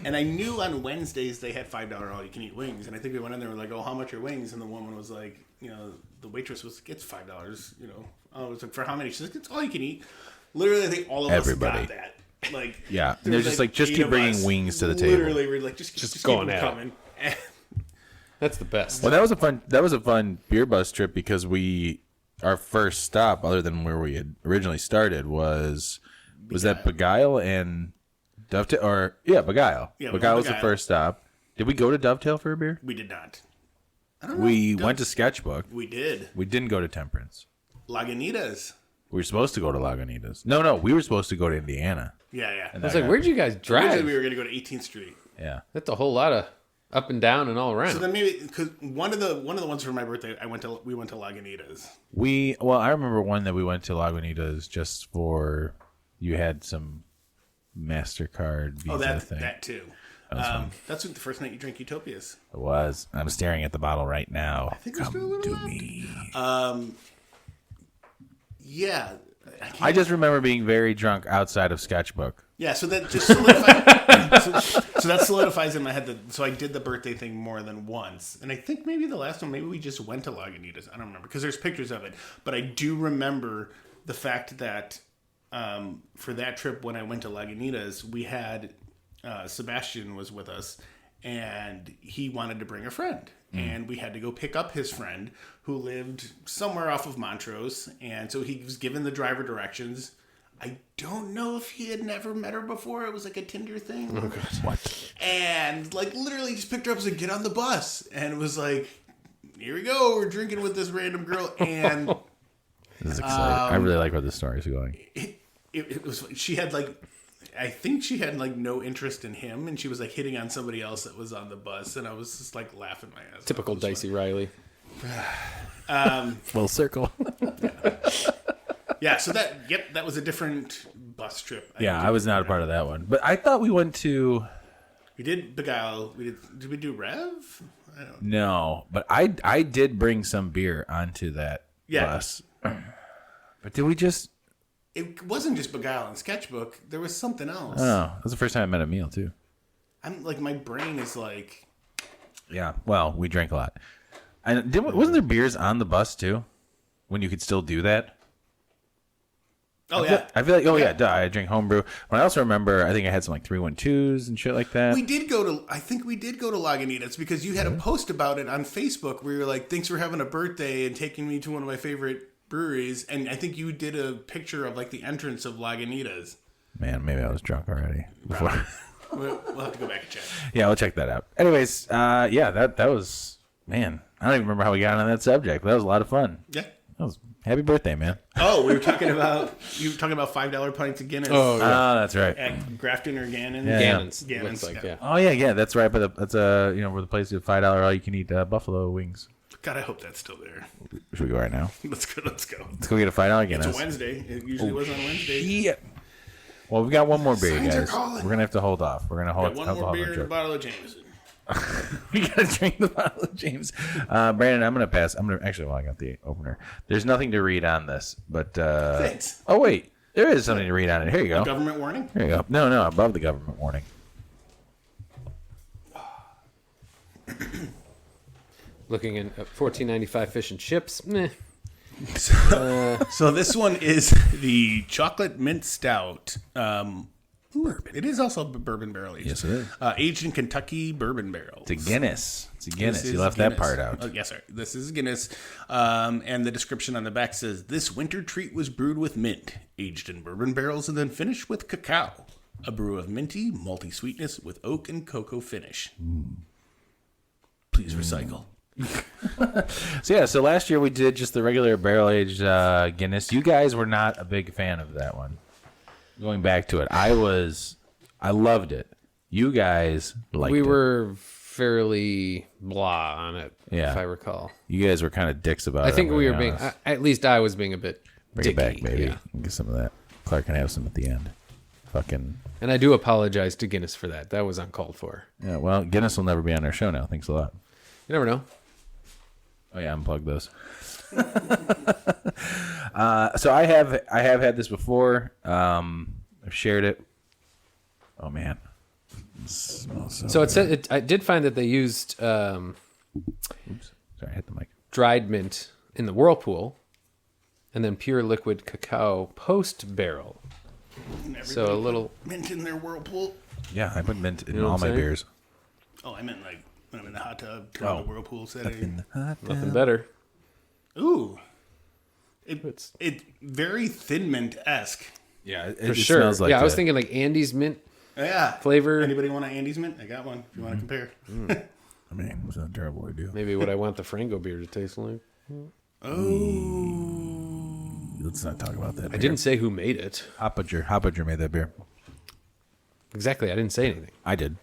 and I knew on Wednesdays they had $5 all-you-can-eat wings, and I think we went in there and we're like, "Oh, how much are wings?" And the woman was like, the waitress was like, "It's $5." I was like, "For how many?" She's like, "It's all you can eat." Literally, I think all of Everybody. us got that. Like, Yeah, there they're was, just like, just 8 keep of bringing us. wings to the table. Literally, we're like, just keep going them at it. coming. That's the best. Well, that was a fun beer bus trip because our first stop, other than where we had originally started, was that Begyle and Dovetail, or Begyle. Yeah, Begyle was the Begyle. first stop. Did we go to Dovetail for a beer? We did not. I don't know. We went to Sketchbook. We did. We didn't go to Temperance. Lagunitas. We were supposed to go to Lagunitas. No, we were supposed to go to Indiana. Yeah. I was like, where'd you guys drive? Originally, we were going to go to 18th Street. Yeah. That's a whole lot of up and down and all around. So then maybe because one of the ones for my birthday, we went to Lagunitas. I remember one that we went to Lagunitas just for, you had some MasterCard Visa thing. That too. That's the first night you drank Utopias. It was. I'm staring at the bottle right now. I think there's still a little left. Me. Yeah. I just remember being very drunk outside of Sketchbook. Yeah, so that just solidifies. so that solidifies in my head so I did the birthday thing more than once, and I think maybe the last one, maybe we just went to Lagunitas. I don't remember because there's pictures of it, but I do remember the fact that for that trip when I went to Lagunitas, we had Sebastian was with us, and he wanted to bring a friend. And we had to go pick up his friend who lived somewhere off of Montrose. And so he was given the driver directions. I don't know if he had never met her before. It was like a Tinder thing. Oh, God. What? And like literally just picked her up and said, "Get on the bus." And it was like, here we go. We're drinking with this random girl. And This is exciting. I really like where this story is going. it was, she had like, I think she had like no interest in him, and she was like hitting on somebody else that was on the bus, and I was just like laughing my ass off. Typical Dicey Riley. Full circle. Yeah, so that was a different bus trip. I was not a part of that one. But I thought we went to... We did Begyle. Did we do Rev? I don't know. No, but I did bring some beer onto that bus. But did we just... It wasn't just Begyle and Sketchbook. There was something else. Oh, that was the first time I met Emil, too. I'm like, my brain is like... Yeah, well, we drank a lot. And wasn't there beers on the bus, too? When you could still do that? Oh, I feel like, duh, I drink homebrew. But I also remember, I think I had some like 312s and shit like that. I think we did go to Lagunitas because you had a post about it on Facebook where you're like, "Thanks for having a birthday and taking me to one of my favorite breweries." And I think you did a picture of like the entrance of Lagunitas. Man, maybe I was drunk already. Before. We'll have to go back and check. Yeah, we'll check that out. Anyways, that was, man, I don't even remember how we got on that subject, but that was a lot of fun. Yeah. That was happy birthday, man. Oh, you were talking about $5 pints of Guinness. Oh, yeah. That's right. At Grafton or Gannon. Yeah. Gannon's. Gannon's, Looks like, yeah. Oh yeah, that's right. But that's where the place did $5 all you can eat buffalo wings. God, I hope that's still there. Should we go right now? Let's go. Let's go get a $5 Guinness. It's a Wednesday. It usually was on Wednesday. Yeah. Well, we got one more beer, Signs are guys. calling. We're gonna have to hold off. We're gonna hold Got one more beer and a trip. bottle of Jameson. We gotta drink the bottle of James. Brandon, I'm gonna pass. I got the opener. There's nothing to read on this, but Thanks. oh wait, there is something to read on it. Here you go. Government warning? Here you go. No, above the government warning. Looking at $14.95 fish and chips. Meh. So this one is the chocolate mint stout. Bourbon. It is also bourbon barrel aged. Yes, it is. Aged in Kentucky bourbon barrels. It's a Guinness. This You is left Guinness. that part out. Oh, yes, sir. This is Guinness. And the description on the back says, "This winter treat was brewed with mint, aged in bourbon barrels, and then finished with cacao. A brew of minty, malty sweetness with oak and cocoa finish. Please recycle." So last year we did just the regular barrel aged Guinness. You guys were not a big fan of that one. Going back to it, I loved it. You guys liked it. We were fairly blah on it, Yeah. if I recall. You guys were kind of dicks about it. I think I'm we gonna were be being, honest. at least I was being a bit Bring it back, dicky, baby. yeah. Get some of that. Clark can have some at the end. Fucking And I do apologize to Guinness for that. That was uncalled for. yeah. Well, Guinness will never be on our show now. Thanks a lot. You never know. Oh yeah, unplug those. So I have had this before. I've shared it. Oh man. It smells So it said I did find that they used Oops. Sorry, I hit the mic. dried mint in the whirlpool, and then pure liquid cacao post barrel. So a little mint in their whirlpool. Yeah, I put mint in know what all I'm my saying? beers. Oh, I meant like when I'm in the hot tub, turn on the whirlpool setting. nothing better. Ooh, it very thin mint esque. Yeah, it For sure. smells like I was thinking like Andy's mint Yeah, flavor. Anybody want an Andy's mint? I got one. If you want to compare. I mean, it's not a terrible idea. Maybe what I want the Frango beer to taste like. Oh, Let's not talk about that. I didn't say who made it. Hoppager made that beer. Exactly. I didn't say anything. I did.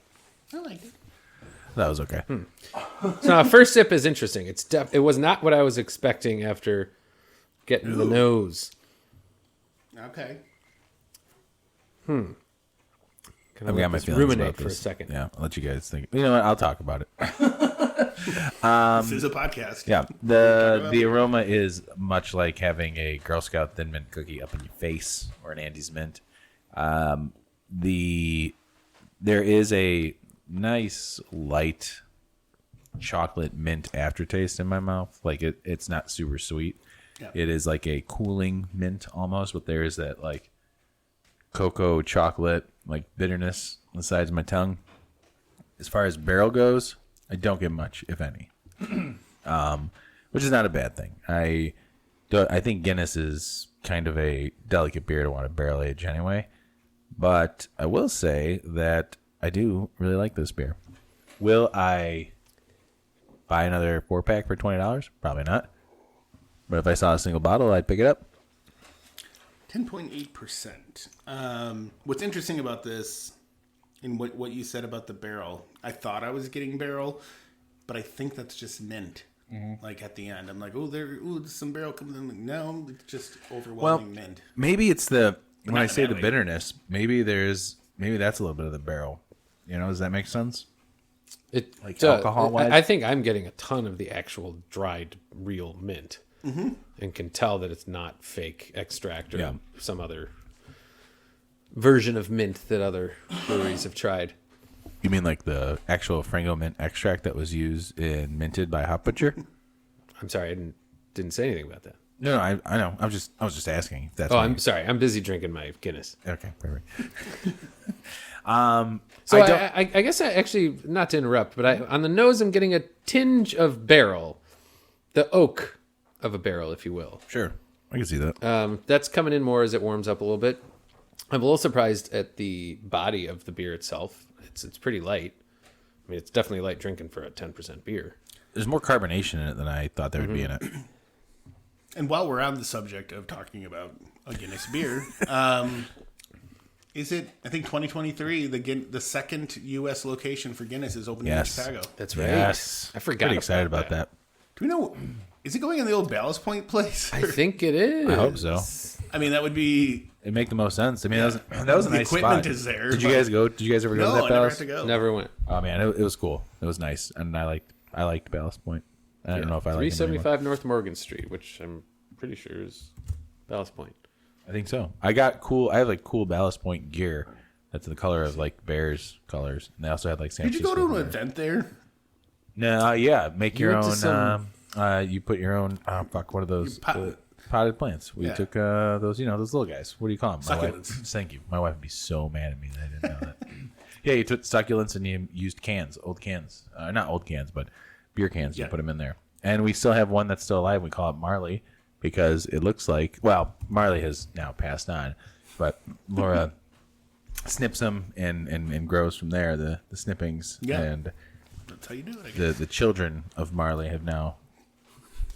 I like it. That was okay. So now, first sip is interesting. It was not what I was expecting after getting the nose. Okay. Can I I've let got my this feelings ruminate about for a this. second? Yeah, I'll let you guys think. You know what? I'll talk about it. This is a podcast. Yeah, the aroma is much like having a Girl Scout Thin Mint cookie up in your face or an Andy's Mint. There is a nice light chocolate mint aftertaste in my mouth. Like it's not super sweet. Yeah. It is like a cooling mint almost, but there is that like cocoa chocolate like bitterness on the sides of my tongue. As far as barrel goes, I don't get much, if any, which is not a bad thing. I think Guinness is kind of a delicate beer to want to barrel age anyway, but I will say that I do really like this beer. Will I buy another 4-pack for $20? Probably not. But if I saw a single bottle, I'd pick it up. 10.8%. What's interesting about this, and what you said about the barrel, I thought I was getting barrel, but I think that's just mint. Like at the end, I'm like, there's some barrel coming in. No, it's just overwhelming mint. Maybe it's when not I in say that the way. bitterness, maybe that's a little bit of the barrel. You know, does that make sense? It Like does. alcohol-wise? I think I'm getting a ton of the actual dried real mint, and can tell that it's not fake extract or Yeah. some other version of mint that other breweries have tried. You mean like the actual Frango mint extract that was used and minted by Hop Butcher? I'm sorry, I didn't say anything about that. No, I know. I was just asking if that's. Oh, what I'm you- sorry. I'm busy drinking my Guinness. okay. Perfect. So I guess I actually, not to interrupt, but on the nose I'm getting a tinge of barrel, the oak of a barrel, if you will. Sure, I can see that. That's coming in more as it warms up a little bit. I'm a little surprised at the body of the beer itself. It's pretty light. I mean, it's definitely light drinking for a 10% beer. There's more carbonation in it than I thought there would be in it. And while we're on the subject of talking about a Guinness beer, is it? I think 2023, the second U.S. location for Guinness is opening Yes. in Chicago. That's right. Yes, I forgot. Pretty excited about that. Do we know? Is it going in the old Ballast Point place? I think it is. I hope so. I mean, that would be. It'd make the most sense. I mean, that was a The nice equipment spot. is there, Did you but- guys go? Did you guys ever go No, to that I never Ballast? had to go. Never went. Oh man, it was cool. It was nice, and I liked Ballast Point. I don't know if I like 375 North Morgan Street, which I'm pretty sure is Ballast Point. I think so. I have like cool Ballast Point gear that's the color of like Bears colors, and they also had like San Did you go Francisco to an gear. event there? No, yeah, make You your went to own. some- You put your own. What are those? Potted plants. We Yeah. took those. Those little guys. What do you call them? My wife, Succulents. thank you. My wife would be so mad at me that I didn't know that. Yeah, you took succulents and you used cans, old cans, not old cans, but beer cans. You Yeah. put them in there, and we still have one that's still alive. We call it Marley because it looks like. Well, Marley has now passed on, but Laura snips them and grows from there. The snippings Yeah. and That's how you do it. I guess. the children of Marley have now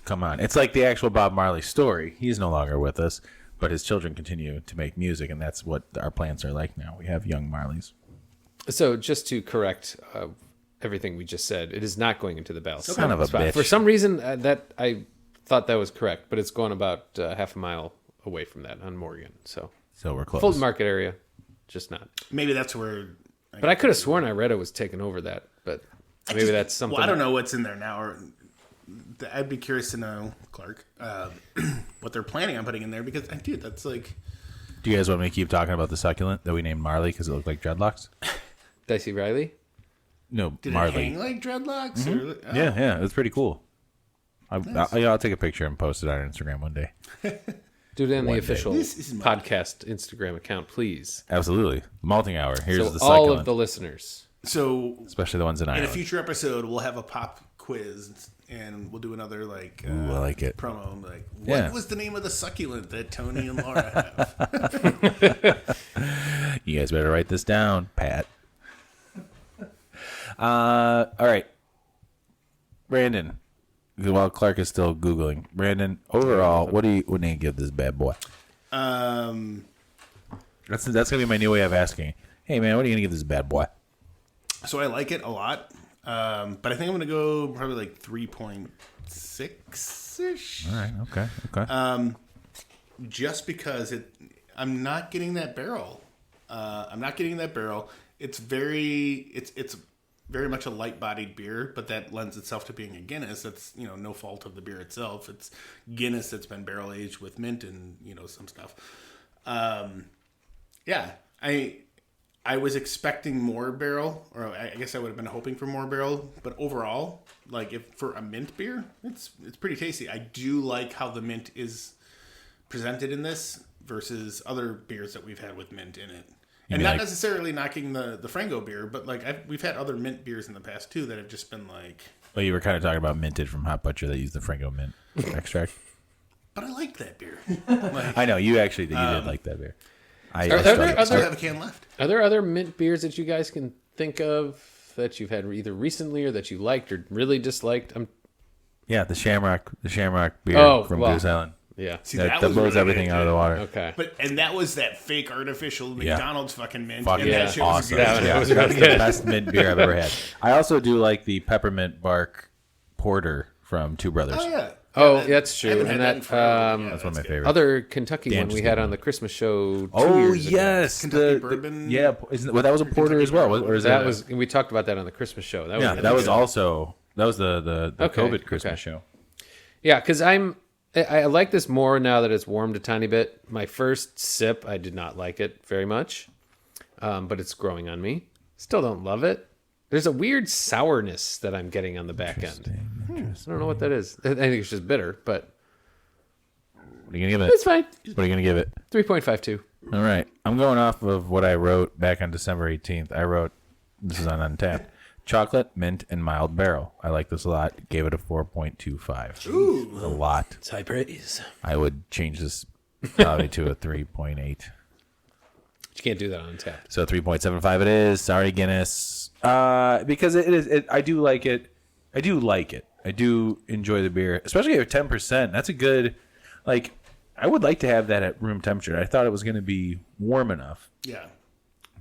come on. It's like the actual Bob Marley story. He's no longer with us, but his children continue to make music, and that's what our plants are like now. We have young Marleys. So just to correct everything we just said, it is not going into the Ballast Son of a spot. bitch. For some reason, that I thought that was correct, but it's going about half a mile away from that on Morgan. So So we're close. Fulton Market area, just not. Maybe that's where. But I could have sworn I read it was taken over that. But Maybe that's something. Well, I don't know what's in there now. Or I'd be curious to know, Clark, what they're planning on putting in there because, dude, that's like. Do you guys want me to keep talking about the succulent that we named Marley because it looked like dreadlocks? Dicey Riley? No, Did Marley. it hang like dreadlocks? Or, Yeah, it was pretty cool. I'll take a picture and post it on Instagram one day. Do it in the One day. official This is my- podcast Instagram account, please. Absolutely. Malting hour. Here's So the all succulent. of the listeners. So especially the ones in in Ireland. a future episode, we'll have a pop quiz and we'll do another like Ooh, I like it. promo. Like, what Yeah. was the name of the succulent that Tony and Laura have? You guys better write this down, Pat. All right. Brandon, while Clark is still Googling, Brandon, overall, what do you give this bad boy? That's going to be my new way of asking. Hey, man, what are you going to give this bad boy? So I like it a lot, but I think I'm going to go probably like 3.6 ish. All right. Okay. Just because I'm not getting that barrel. It's very much a light-bodied beer, but that lends itself to being a Guinness. That's no fault of the beer itself. It's Guinness that's been barrel aged with mint and some stuff. Yeah, I was expecting more barrel, or I guess I would have been hoping for more barrel. But overall, like if for a mint beer, it's pretty tasty. I do like how the mint is presented in this versus other beers that we've had with mint in it. And not necessarily knocking the Frango beer, but like we've had other mint beers in the past too that have just been like. Well, you were kind of talking about minted from Hot Butcher that used the Frango mint extract. But I like that beer. I know you actually did like that beer. I still have a can left. Are there other mint beers that you guys can think of that you've had either recently or that you liked or really disliked? Yeah, the Shamrock beer from Goose Island. Yeah. See, That was blows really everything good, out of the water. Okay. And that was that fake artificial McDonald's fucking mint. Fucking and yeah. that shit was awesome. good. That was That's really the good. best mint beer I've ever had. I also do like the peppermint bark porter from Two Brothers. Oh yeah. Oh, that's true. I haven't And had that in that forever. Yeah, That's one of my good. favorites. other Kentucky Damn, one we just had good on one. the Christmas show 2 Oh years ago. yes, Kentucky Bourbon. yeah. That was a porter as well, or is That that was we talked about that on the Christmas show. That was Yeah, really that was good. also the Okay, COVID Christmas okay. show. Yeah, because I like this more now that it's warmed a tiny bit. My first sip, I did not like it very much, but it's growing on me. Still don't love it. There's a weird sourness that I'm getting on the back end. I don't know what that is. I think it's just bitter, but What are you gonna give it? it's fine. What are you gonna give it? 3.52. All right, I'm going off of what I wrote back on December 18th. I wrote, this is on Untapped, chocolate, mint, and mild barrel. I like this a lot. Gave it a 4.25. Ooh, a lot. It's high praise. I would change this probably to a 3.8. You can't do that on tap. So 3.75 it is. Sorry, Guinness. Because it is. I do like it. I do enjoy the beer, especially at 10%. That's a good. Like, I would like to have that at room temperature. I thought it was going to be warm enough Yeah.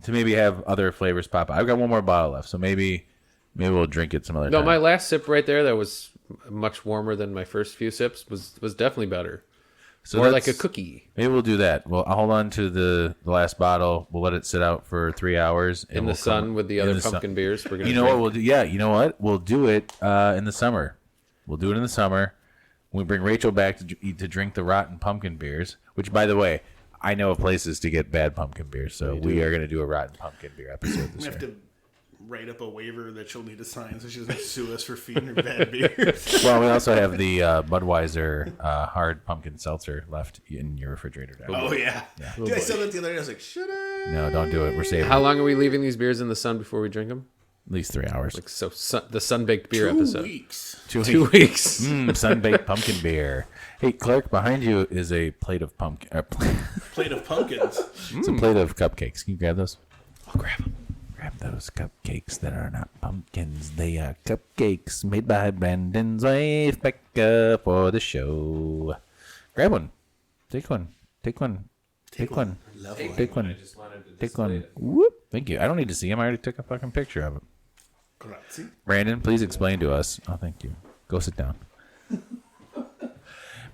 to maybe have other flavors pop out. I've got one more bottle left, so maybe we'll drink it some other No, time. my last sip right there that was much warmer than my first few sips was definitely better. So More like that's- a cookie. Maybe we'll do that. Well, I'll hold on to the last bottle. We'll let it sit out for 3 hours In the sun with the other pumpkin beers. We're gonna You know what drink. we'll do? Yeah, you know what? We'll do it in the summer. We'll do it in the summer. We bring Rachel back to drink the rotten pumpkin beers. Which, by the way, I know of places to get bad pumpkin beers. So we are going to do a rotten pumpkin beer episode We this have year. to write up a waiver that she'll need to sign so she doesn't sue us for feeding her bad beers. Well, we also have the Budweiser hard pumpkin seltzer left in your refrigerator now. Oh yeah. Dude, I saw that the other day. I was like, should I? No, don't do it. We're saving How long are we leaving these beers in the sun before we drink them? at least 3 hours. So the sun-baked beer 2 episode. weeks. 2 weeks. Sun-baked pumpkin beer. Hey, Clark, behind you is a plate of pumpkin. Plate of pumpkins. It's a plate of cupcakes. Can you grab those? I'll grab them. Grab those cupcakes that are not pumpkins. They are cupcakes made by Brandon's wife, Becca, for the show. Grab one. Take one. Take one. Take one. Take one. Take one. Whoop. Thank you. I don't need to see him. I already took a fucking picture of it. Grazie. Brandon, please explain to us. Oh, thank you. Go sit down.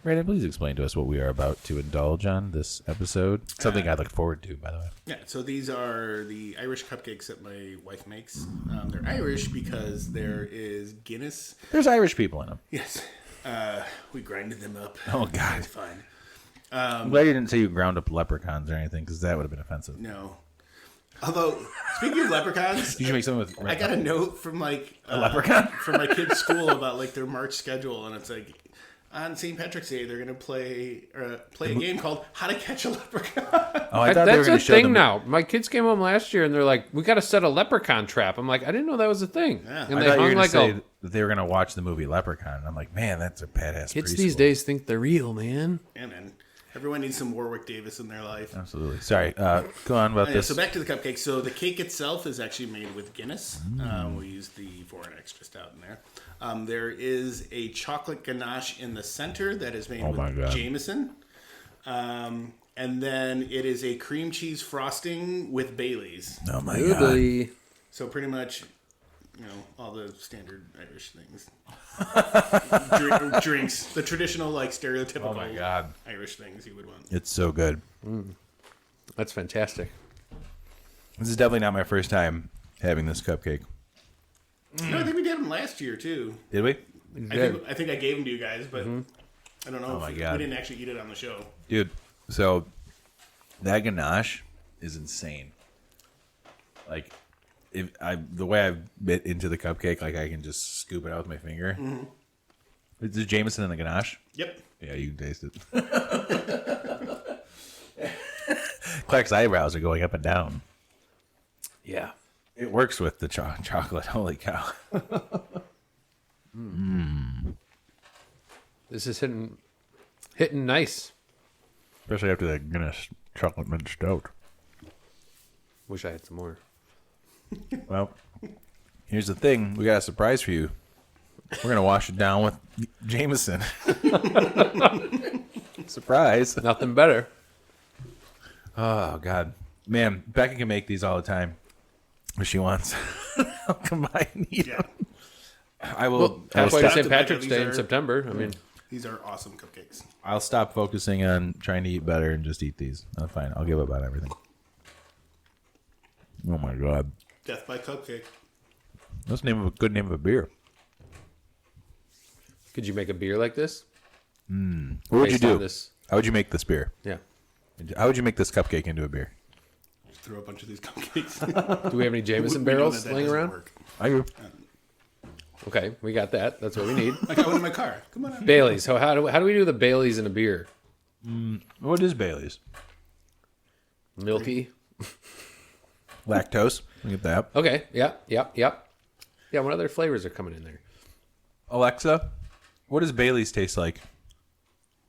Brandon, please explain to us what we are about to indulge on this episode. Something I look forward to, by the way. Yeah, so these are the Irish cupcakes that my wife makes. They're Irish because there is Guinness. There's Irish people in them. Yes. We grinded them up. Oh, God. It's fine. I'm glad you didn't say you ground up leprechauns or anything, because that would have been offensive. No. Although, speaking of leprechauns, You should make something with... I got a note from like A leprechaun? from my kid's school about like their March schedule, and it's like on St. Patrick's Day they're gonna play a game called How to Catch a Leprechaun. Oh, I thought they were That's going a to show thing them... now. My kids came home last year and they're like, "We got to set a leprechaun trap." I'm like, "I didn't know that was a thing." Yeah. And I they thought you were hung going like to say a. that they were going to watch the movie Leprechaun. And I'm like, man, that's a badass Kids preschool. these days think they're real, man. Yeah, man. Everyone needs some Warwick Davis in their life. Absolutely. Sorry. Go on about Yeah, this. so back to the cupcake. So the cake itself is actually made with Guinness. We use the foreign extra stout in there. There is a chocolate ganache in the center that is made my with God. Jameson. And then it is a cream cheese frosting with Baileys. Oh, my God. Really? So pretty much, all the standard Irish things. Drinks. The traditional, like, stereotypical Oh, my God. Irish things you would want. It's so good. That's fantastic. This is definitely not my first time having this cupcake. No, I think we did them last year, too. Did we? I think I gave them to you guys, but I don't know Oh my if God. we didn't actually eat it on the show. Dude, so that ganache is insane. Like, the way I bit into the cupcake, like I can just scoop it out with my finger. Is this Jameson in the ganache? Yep. Yeah, you can taste it. Clark's eyebrows are going up and down. Yeah. It works with the chocolate. Holy cow. This is hitting nice. Especially after that Guinness chocolate mint stout. Wish I had some more. Well, here's the thing. We got a surprise for you. We're going to wash it down with Jameson. Surprise. Nothing better. Oh, God. Man, Becca can make these all the time if she wants. I'll come by and eat them. I will. Well, I will halfway to stop, St. Patrick's Day in These are- September. I mean, These are awesome cupcakes. I'll stop focusing on trying to eat better and just eat these. That's fine. I'll give up on everything. Oh, my God. Death by cupcake. That's the good name of a beer. could you make a beer like this? What would you Based on do? this? How would you make this beer? Yeah. How would you make this cupcake into a beer? Just throw a bunch of these cupcakes. Do we have any Jameson We know barrels that laying doesn't around? work. I do. Okay, we got that. That's what we need. I got one in my car. Come on. Baileys. So how do we do the Baileys in a beer? What is Bailey's? Milky. Lactose. Look at that. Okay. Yep. Yeah. What other flavors are coming in there? Alexa, what does Bailey's taste like?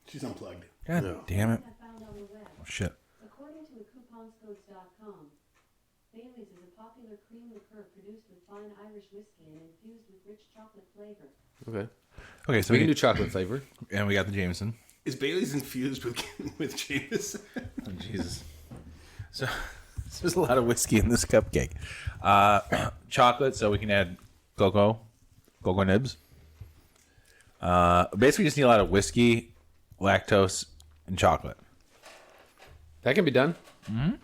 She's unplugged. God damn it. I found on the web. Oh, shit. According to couponscodes.com, Bailey's is a popular cream liqueur produced with fine Irish whiskey and infused with rich chocolate flavor. Okay. Okay, so We can do chocolate flavor. and we got the Jameson. Is Bailey's infused with Jameson? Oh, Jesus. So there's a lot of whiskey in this cupcake. Chocolate, so we can add cocoa nibs. Basically, just need a lot of whiskey, lactose, and chocolate. That can be done. Mm-hmm.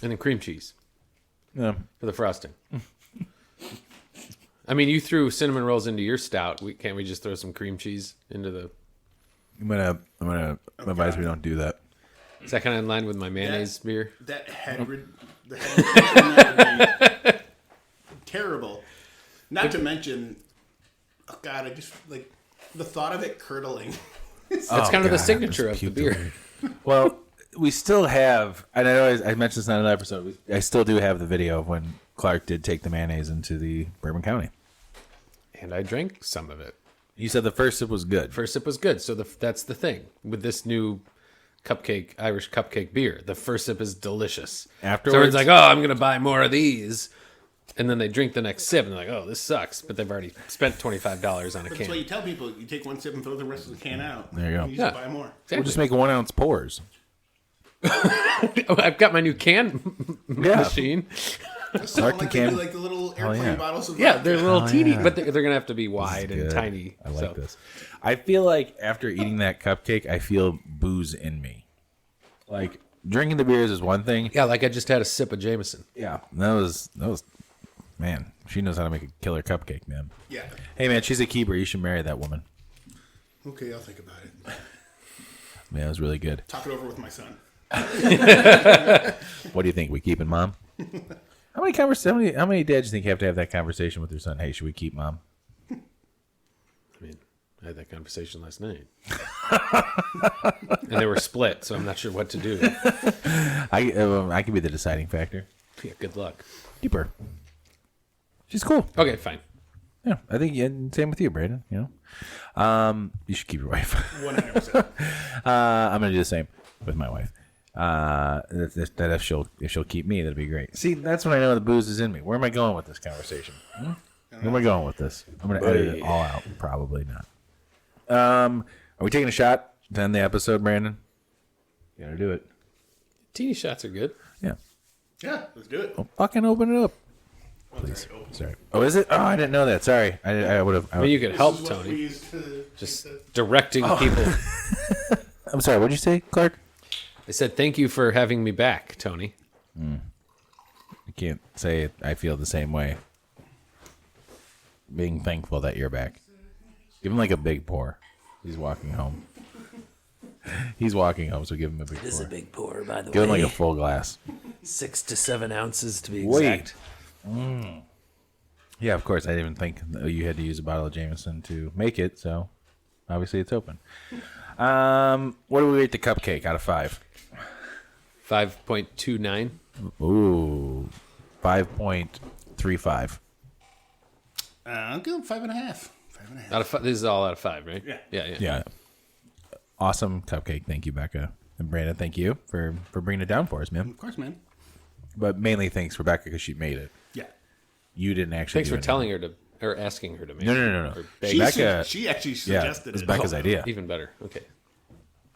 And then cream cheese Yeah. for the frosting. I mean, you threw cinnamon rolls into your stout. Can't we just throw some cream cheese into the? I'm gonna advise we don't do that. Is that kind of in line with my mayonnaise beer? That head would be terrible. Not to mention, oh God, I just like the thought of it curdling. That's kind of the signature of the beer. Well, we still have, and I know I mentioned this in another episode. I still do have the video of when Clark did take the mayonnaise into the Bourbon County. And I drank some of it. You said the first sip was good. First sip was good. So that's the thing with this new Irish cupcake beer. The first sip is delicious. Afterwards? So everyone's like, oh, I'm going to buy more of these. And then they drink the next sip and they're like, oh, this sucks. But they've already spent $25 on a That's can. why you tell people you take one sip and throw the rest of the can out. There you go. You Yeah. just buy more. We'll just make 1 ounce pours. Oh, I've got my new can machine. So Clark like and they do, Cam- like the little Oh, airplane yeah. bottles of Yeah, vodka. they're little teeny, yeah. but they're going to have to be wide and Good. tiny. I like so. this. I feel like after eating that cupcake, I feel booze in me. Like drinking the beers is one thing. Yeah, like I just had a sip of Jameson. Yeah, that was man. She knows how to make a killer cupcake, man. Yeah. Hey, man, she's a keeper. You should marry that woman. Okay, I'll think about it. Man, it was really good. Talk it over with my son. What do you think? We keeping mom? How many dads do you think have to have that conversation with their son? Hey, should we keep mom? I mean, I had that conversation last night. And they were split, so I'm not sure what to do. I can be the deciding factor. Yeah, good luck. Keep her. She's cool. Okay, fine. Yeah, I think same with you, Brandon. You should keep your wife. 100%. I'm gonna do the same with my wife. That if she'll keep me, that'd be great. See, that's when I know the booze is in me. Where am I going with this conversation? Where am I going with this? I'm gonna edit it all out. Probably not. Are we taking a shot to end the episode, Brandon? You gotta do it. Teeny shots are good. Yeah. Yeah, let's do it. Well, fucking open it up, please. Sorry. Oh, is it? Oh, I didn't know that. Sorry. I would have. I mean, you could help, This is what we Tony. used to- Just directing people. I'm sorry. What'd you say, Clark? I said, thank you for having me back, Tony. I can't say it. I feel the same way. Being thankful that you're back. Give him like a big pour. He's walking home. He's walking home, so give him a big It is pour. a big pour, by the Give him way. like a full glass. 6 to 7 ounces to be Wait. exact. Yeah, of course. I didn't even think you had to use a bottle of Jameson to make it, so obviously it's open. What do we rate the cupcake out of 5? 5.29. Ooh, 5.35. I'll give him 5.5. 5.5. Out of this is all out of 5, right? Yeah. Yeah. Yeah. Awesome cupcake. Thank you, Becca. And Brandon, thank you for bringing it down for us, man. Of course, man. But mainly thanks, Rebecca, because she made it. Yeah. You didn't actually Thanks do for anything. telling her to, or asking her to make No. Or She, beg- Becca- she actually Yeah, suggested it was it. Becca's idea. Even better. Okay.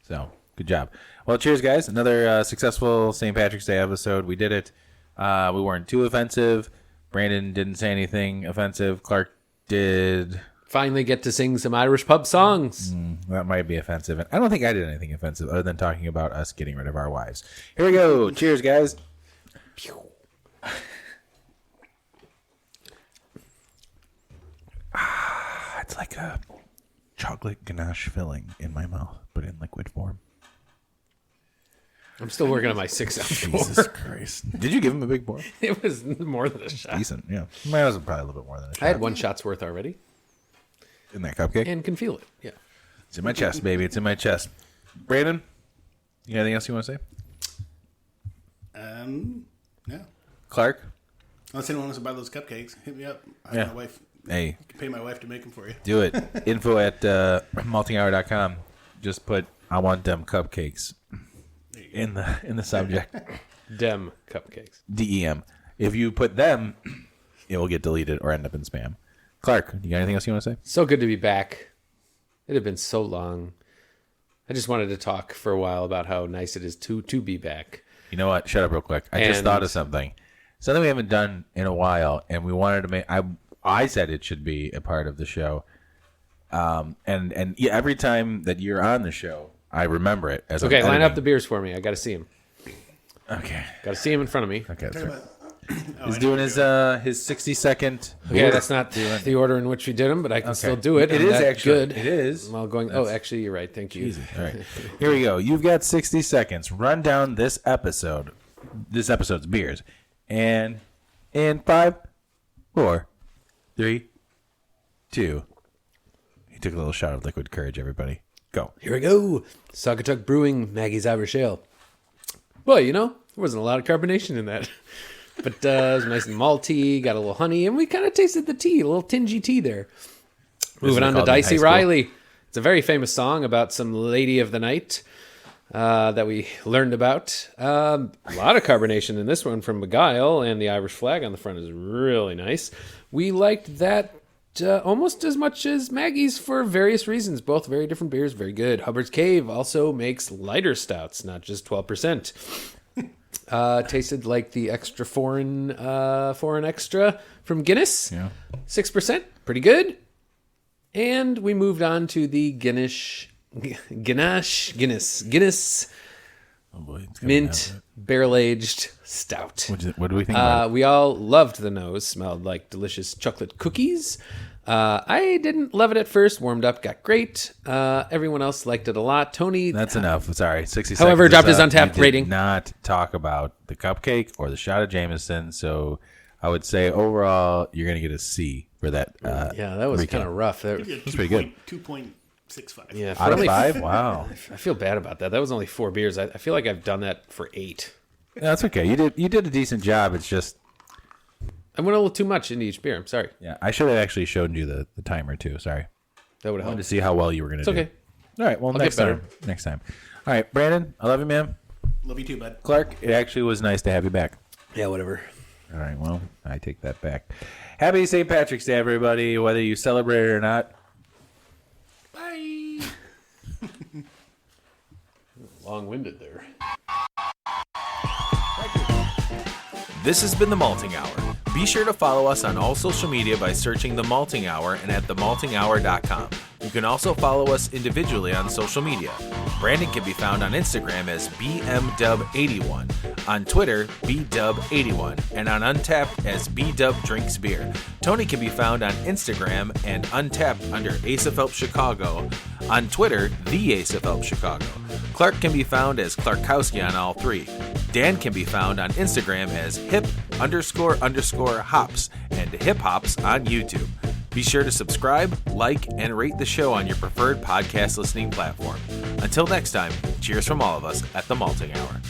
So, good job. Well, cheers, guys. Another successful St. Patrick's Day episode. We did it. We weren't too offensive. Brandon didn't say anything offensive. Clark did. Finally get to sing some Irish pub songs. That might be offensive. And I don't think I did anything offensive other than talking about us getting rid of our wives. Here we go. Cheers, guys. It's like a chocolate ganache filling in my mouth, but in liquid form. I'm still working on my 6 ounce Jesus Christ. Did you give him a big pour? It was more than a shot. Decent, yeah. Mine was probably a little bit more than a shot. I had 1 shot's worth already In that cupcake? and can feel it. Yeah. It's in my chest, baby. It's in my chest. Brandon, you got anything else you want to say? Yeah. Clark? Unless anyone wants to buy those cupcakes, hit me up. I Yeah. have my wife. Hey, I can pay my wife to make them for you. do it. Info at maltinghour.com. Just put, I want them cupcakes in the subject. Dem cupcakes. DEM. If you put them, it will get deleted or end up in spam. Clark, you got anything else you want to say? So good to be back. It had been so long. I just wanted to talk for a while about how nice it is to be back. You know what? Shut up real quick. I just And- thought of something. Something we haven't done in a while, and we wanted to make. I said it should be a part of the show. And yeah, every time that you're on the show, I remember it. As Okay, I'm line up the editing. beers for me. I got to see him. Okay. Got to see him in front of me. Okay. That's Talking right. about- He's doing his 60-second. Okay, that's not the order in which we did them, but I can still do it. It I'm is that actually. good. It is. Well, going. Oh, actually, you're right. Thank you. All right. Here we go. You've got 60 seconds. Run down this episode. This episode's beers. And in 5, 4, 3, 2. He took a little shot of liquid courage, everybody. Go. Here we go. Saugatuck Brewing, Maggie's Irish Ale. Boy, you know, there wasn't a lot of carbonation in that. But it was nice and malty, got a little honey, and we kind of tasted the tea, a little tingy tea there. Moving on to called in high Dicey school. Riley. It's a very famous song about some lady of the night that we learned about. A lot of carbonation in this one from Begyle, and the Irish flag on the front is really nice. We liked that almost as much as Maggie's for various reasons. Both very different beers, very good. Hubbard's Cave also makes lighter stouts, not just 12%. Tasted like the extra foreign extra from Guinness. Yeah. 6%, pretty good. And we moved on to the Guinness Oh boy, it's coming mint out. barrel aged stout. What do we think about it? We all loved the nose. Smelled like delicious chocolate cookies. I didn't love it at first. Warmed up, got great. Everyone else liked it a lot. Tony. That's enough. Sorry, 60 However, seconds. dropped is his up. Untapped We did rating. Not talk about the cupcake or the shot of Jameson. So I would say overall, you're going to get a C for that. Yeah, that was recap. kind of rough. Give you a That's pretty good. 2.65. Yeah, for Out of only 5? Wow. I feel bad about that. That was only 4 beers. I feel like I've done that for 8. Yeah, that's okay. You did a decent job. It's just, I went a little too much into each beer. I'm sorry. yeah, I should have actually shown you the timer too. Sorry. That would I help. wanted to see how well you were going to It's do. okay. All right. Well, I'll next get better. time. Next time. All right, Brandon, I love you, man. Love you too, bud. Clark, it actually was nice to have you back. Yeah, whatever. All right, well, I take that back. Happy St. Patrick's Day, everybody, whether you celebrate it or not. Bye. Long-winded there. This has been The Malting Hour. Be sure to follow us on all social media by searching The Malting Hour and at themaltinghour.com. You can also follow us individually on social media. Brandon can be found on Instagram as BMDub81, on Twitter, BDub81, and on Untapped as BDubDrinksBeer. Tony can be found on Instagram and Untapped under Ace of Help Chicago, on Twitter, The Ace of Help Chicago. Clark can be found as Clarkowski on all 3. Dan can be found on Instagram as hip__hops and hip hops on YouTube. Be sure to subscribe, like, and rate the show on your preferred podcast listening platform. Until next time, cheers from all of us at The Malting Hour.